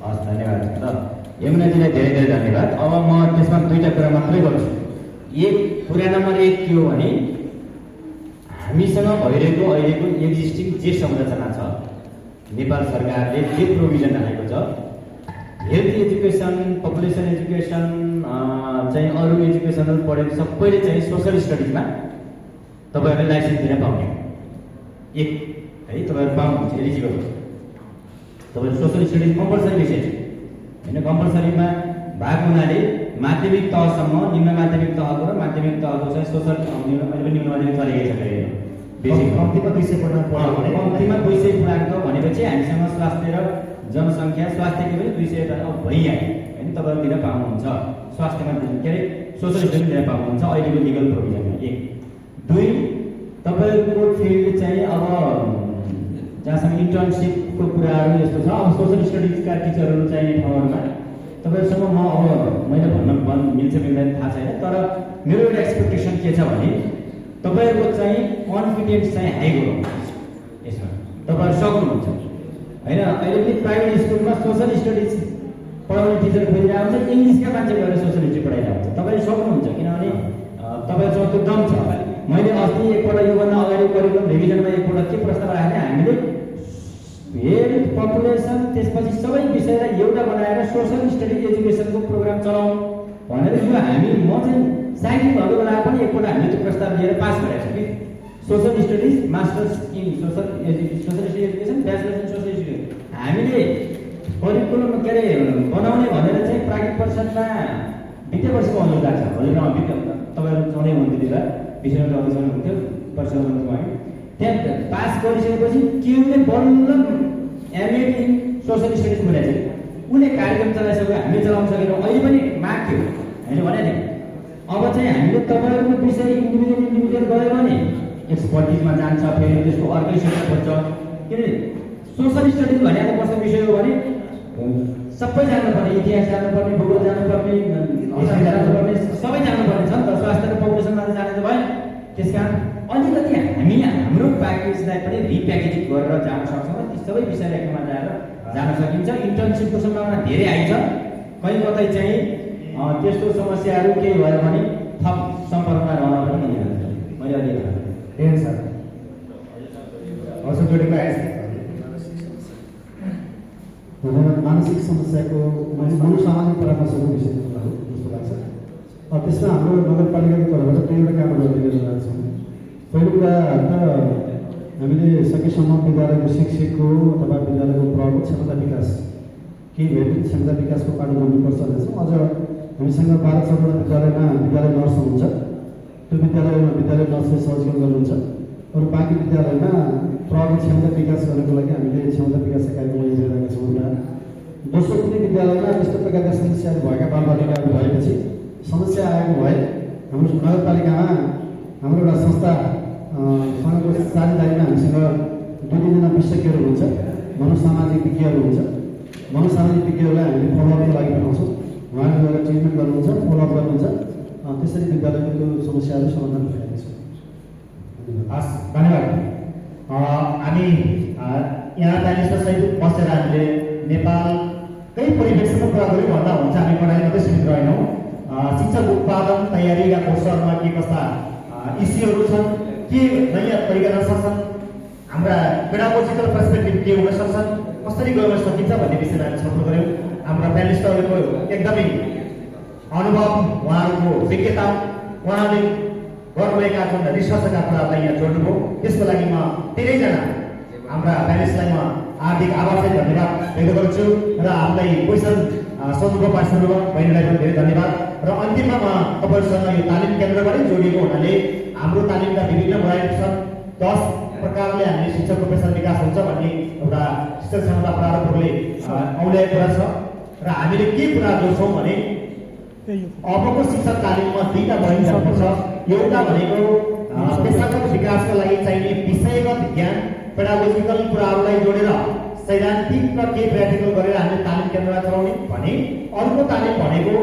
हस्, धन्यवाद। ल यमुनाजीलाई धेरै धेरै धन्यवाद। अब म त्यसमा दुईवटा कुरा मात्रै गर्छु। कुरा नम्बर 1 के हो भने हामीसँग भइरहेको अहिलेको एक्जिस्टिङ जे संरचना छ, नेपाल सरकारले जे प्रोभिजन राखेको छ, हेल्थ एजुकेसन, पपुलेसन एजुकेसन चाहिँ अरू एजुकेसनहरू पढेको सबैले चाहिँ सोसल स्टडिजमा तपाईँहरूले लाइसेन्स दिन पाउने एक है, तपाईँहरू पाउनुहुन्छ, एलिजिबल हुन्छ। तपाईँहरू सोसल स्टडिज कम्पलसरी विषय छ होइन, कम्पलसरीमा भएको हुनाले माध्यमिक तहसम्म, निम्न माध्यमिक तहको र माध्यमिक तहको चाहिँ सोसल अहिले पनि निम्न माध्यमिक चलेकै छ बेसिक कम्तीमा 200 पढ्न पढ्यो भने कम्तीमा 200 पुऱ्याएको भनेपछि हामीसँग स्वास्थ्य र जनसङ्ख्या स्वास्थ्यको पनि 200 त भइहाल्यो होइन, तपाईँहरू दिन पाउनुहुन्छ। स्वास्थ्यमा के अरे सोसल स्टडी दिन पाउनुहुन्छ अहिलेको लिगल प्रोभिजनमा। 1 2 तपाईँहरूको फिल्ड चाहिँ अब जहाँसम्म इन्टर्नसिपको कुराहरू यस्तो छ, अब सोसल स्टडिजका टिचरहरू चाहिने ठाउँहरूमा तपाईँहरूसँग म अब मैले भन्न मिल्छ मिल्दैन थाहा छैन, तर मेरो एउटा एक्सपेक्टेसन के छ भने तपाईँहरूको चाहिँ कन्फिडेन्स चाहिँ हाई गराउनुहुन्छ यसमा, तपाईँहरू सक्नुहुन्छ होइन। अहिले पनि प्राइभेट स्कुलमा सोसल स्टडिज पढाउने टिचर खोजिरहेको हुन्छ, इङ्ग्लिसका मान्छे गएर सोसल स्टडी पढाइरहेको हुन्छ। तपाईँले सक्नुहुन्छ किनभने तपाईँसँग त्यो दम छ। मैले अस्ति एकपल्ट योभन्दा अगाडि करिकुलम रिभिजनमा एकपल्ट के प्रस्ताव राखेँ भने हामीले हेल्थ, पपुलेसन, त्यसपछि सबै विषयलाई एउटा बनाएर सोसल स्टडी एजुकेसनको प्रोग्राम चलाउँ भनेर यो हामी म चाहिँ साइन्टिफिक भएको बेला पनि एकपल्ट हामीले त्यो प्रस्ताव लिएर पास गरेको छौँ कि social studies masters in social study education, bachelors in social education हामीले करिकुलम के अरे बनाउने भनेर चाहिँ प्राज्ञ परिषदमा वित्तीय वर्षको अनुरोध लाग्छ। हजुर तपाईँहरू चढै हुनुहुन्थ्यो बेला विषयमा अध्यक्ष हुनुहुन्थ्यो परिषद है, त्यहाँ पास गरिसकेपछि केले बल्ल एमए इन सोसल स्टडिज खोलेको छ, उसले कार्यक्रम चलाइसक्यो, हामीले चलाउन सकेनौँ। अहिले पनि माग थियो हामीले भने थियौँ अब चाहिँ हामीले तपाईँहरूको विषय इन्डिभिजुअल गऱ्यो भने एक्सपर्टिजमा जान्छ, फेरि त्यसको अर्कै सेक्टर खोज्छ। किनभने सोसल स्टडिज भनेको कस्तो विषय हो भने सबै जान्नुपर्ने, इतिहास जान्नुपर्ने, भूगोल जान्नुपर्ने, जान्नुपर्ने, सबै जान्नुपर्ने छ नि त। स्वास्थ्य र पपुलेसनमा जाने भयो। त्यस कारण अलिकति हामी हाम्रो प्याकेजलाई पनि रिप्याकेजिङ गरेर जान सक्छौँ। ती सबै विषयलाई एकमा जान सकिन्छ। इन्टर्नसिपको सम्भावना धेरै आइछ। कहीँ कतै चाहिँ त्यस्तो समस्याहरू केही भयो भने थप सम्पर्कमा रहन पनि मिलिहाल्छ। मैले अहिले सर हजुर जोडेको आएछ। मानसिक समस्याको मनोसामाजिक परामर्शको विषय हो जस्तो लाग्छ। त्यसमा हाम्रो नगरपालिकाको तर्फबाट दुईवटा काम गरिरहेका छौँ। पहिलो कुरा त हामीले सकेसम्म विद्यालयको शिक्षकको अथवा विद्यालयको प्रभाव क्षमता विकास केही भए पनि क्षमता विकासको पालो गर्नुपर्छ भनेर छौँ। अझ हामीसँग 12-14 विद्यालयमा विद्यालय नर्स हुनुहुन्छ। त्यो विद्यालयमा विद्यालय नर्सले सहयोग गर्नुहुन्छ। अरू बाँकी विद्यालयमा प्रभाव क्षमता विकास गर्नको लागि हामीले क्षमता विकास कार्यक्रम लिइरहेका छौँ। एउटा दोस्रो कुनै विद्यालयमा यस्तो प्रकारका समस्याहरू भएका बालबालिकाहरू भएपछि समस्या आएको भए हाम्रो नगरपालिकामा हाम्रो एउटा संस्थासँगको साझेदारीमा हामीसँग 2-3जना विशेषज्ञहरू हुन्छ, मनोसामाजिक विज्ञहरू हुन्छ। मनोसामाजिक विज्ञहरूलाई हामीले फलोअपको लागि पठाउँछौँ। उहाँले गएर ट्रिटमेन्ट गर्नुहुन्छ, फलोअप गर्नुहुन्छ। त्यसरी विद्यालयको त्यो समस्याहरू समाधान भइरहेको छ। हस्, धन्यवाद। हामी यहाँ 40 सहित बसेर हामीले नेपालकै परिवेशमा कुरा गऱ्यौँ भन्दा हुन्छ। हामी पढाइ मात्रै सीमित रहेनौँ। शिक्षक उत्पादन तयारीका कोर्सहरूमा के कस्ता इस्युहरू छन्, के नयाँ तरिका सक्छन्, हाम्रा पेडागोजिकल पर्सपेक्टिभ के हुन सक्छन्, कसरी गर्न सकिन्छ भन्ने विषयमा हामी छलफल गऱ्यौँ। हाम्रा प्यानलिस्टहरूको एकदमै अनुभव, उहाँहरूको विज्ञता, उहाँले गर्नुभएका जुन रिसर्चका कुराहरूलाई यहाँ जोड्नुभयो, त्यसको लागि म धेरैजना हाम्रा प्यानलिस्टलाई म हार्दिक आभार चाहिँ धन्यवाद व्यक्त गर्छु र हामीलाई क्वेसन सोध्नुभयो, पार्टिसिपेन्ट बहिनीलाई पनि धेरै धन्यवाद। र अन्तिममा म तपाईँहरूसँग यो तालिम केन्द्रबाटै जोडिएको हुनाले हाम्रो तालिमका विभिन्न भराइटी छन्। 10 प्रकारले हामीले शिक्षकको पेसा विकास हुन्छ भन्ने एउटा शिक्षक क्षमता प्रारूपले औल्याएको कुरा छ र हामीले के कुरा जोड्छौँ भने अबको शिक्षक तालिममा 2टा बहिनी हुनुपर्छ। एउटा भनेको पेसागत विकासको लागि चाहिने विषयगत ज्ञान, पेडागोजिकल कुराहरूलाई जोडेर सैद्धान्तिक र केही प्र्याक्टिकल गरेर हामीले तालिम केन्द्रमा चलाउने भने, अर्को तालिम भनेको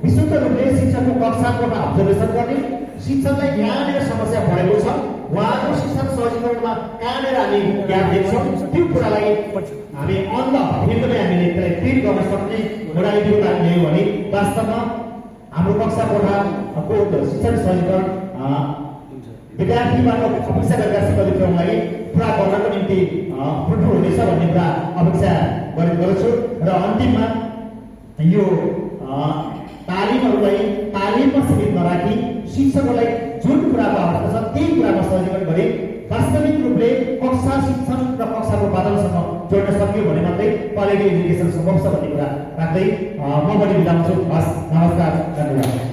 विशुद्ध रूपले शिक्षकको कक्षाकोमा अब्जर्भेसन गर्ने, शिक्षकलाई कहाँनिर समस्या परेको छ, उहाँको शिक्षण सहजीकरणमा कहाँनिर हामी ज्ञान देख्छौँ, त्यो कुरालाई हामी अन द फिल्डमै हामीले त्यसलाई ट्रिट गर्न सक्ने मोडालिटीको तालिम ल्यायौँ भने वास्तवमा हाम्रो कक्षा कोठाको शिक्षण सहजीकरण विद्यार्थीबाट अपेक्षा गरेका सिकाउनेलाई पुरा गर्नको निम्ति फ्रुटफुल हुनेछ भन्ने कुरा अपेक्षा गरेको गर्छु। र अन्तिममा यो तालिमहरूलाई तालिममा सीमित नराखी शिक्षकहरूलाई जुन कुराको आवश्यकता छ त्यही कुरामा सहजीकरण गरे वास्तविक रूपले कक्षा शिक्षण र कक्षाको वातावरणसँग जोड्न सक्यो भने मात्रै क्वालिटी एजुकेसन सम्भव छ भन्ने कुरा राख्दै म पनि बिदा हुन्छु। हस्, नमस्कार, धन्यवाद।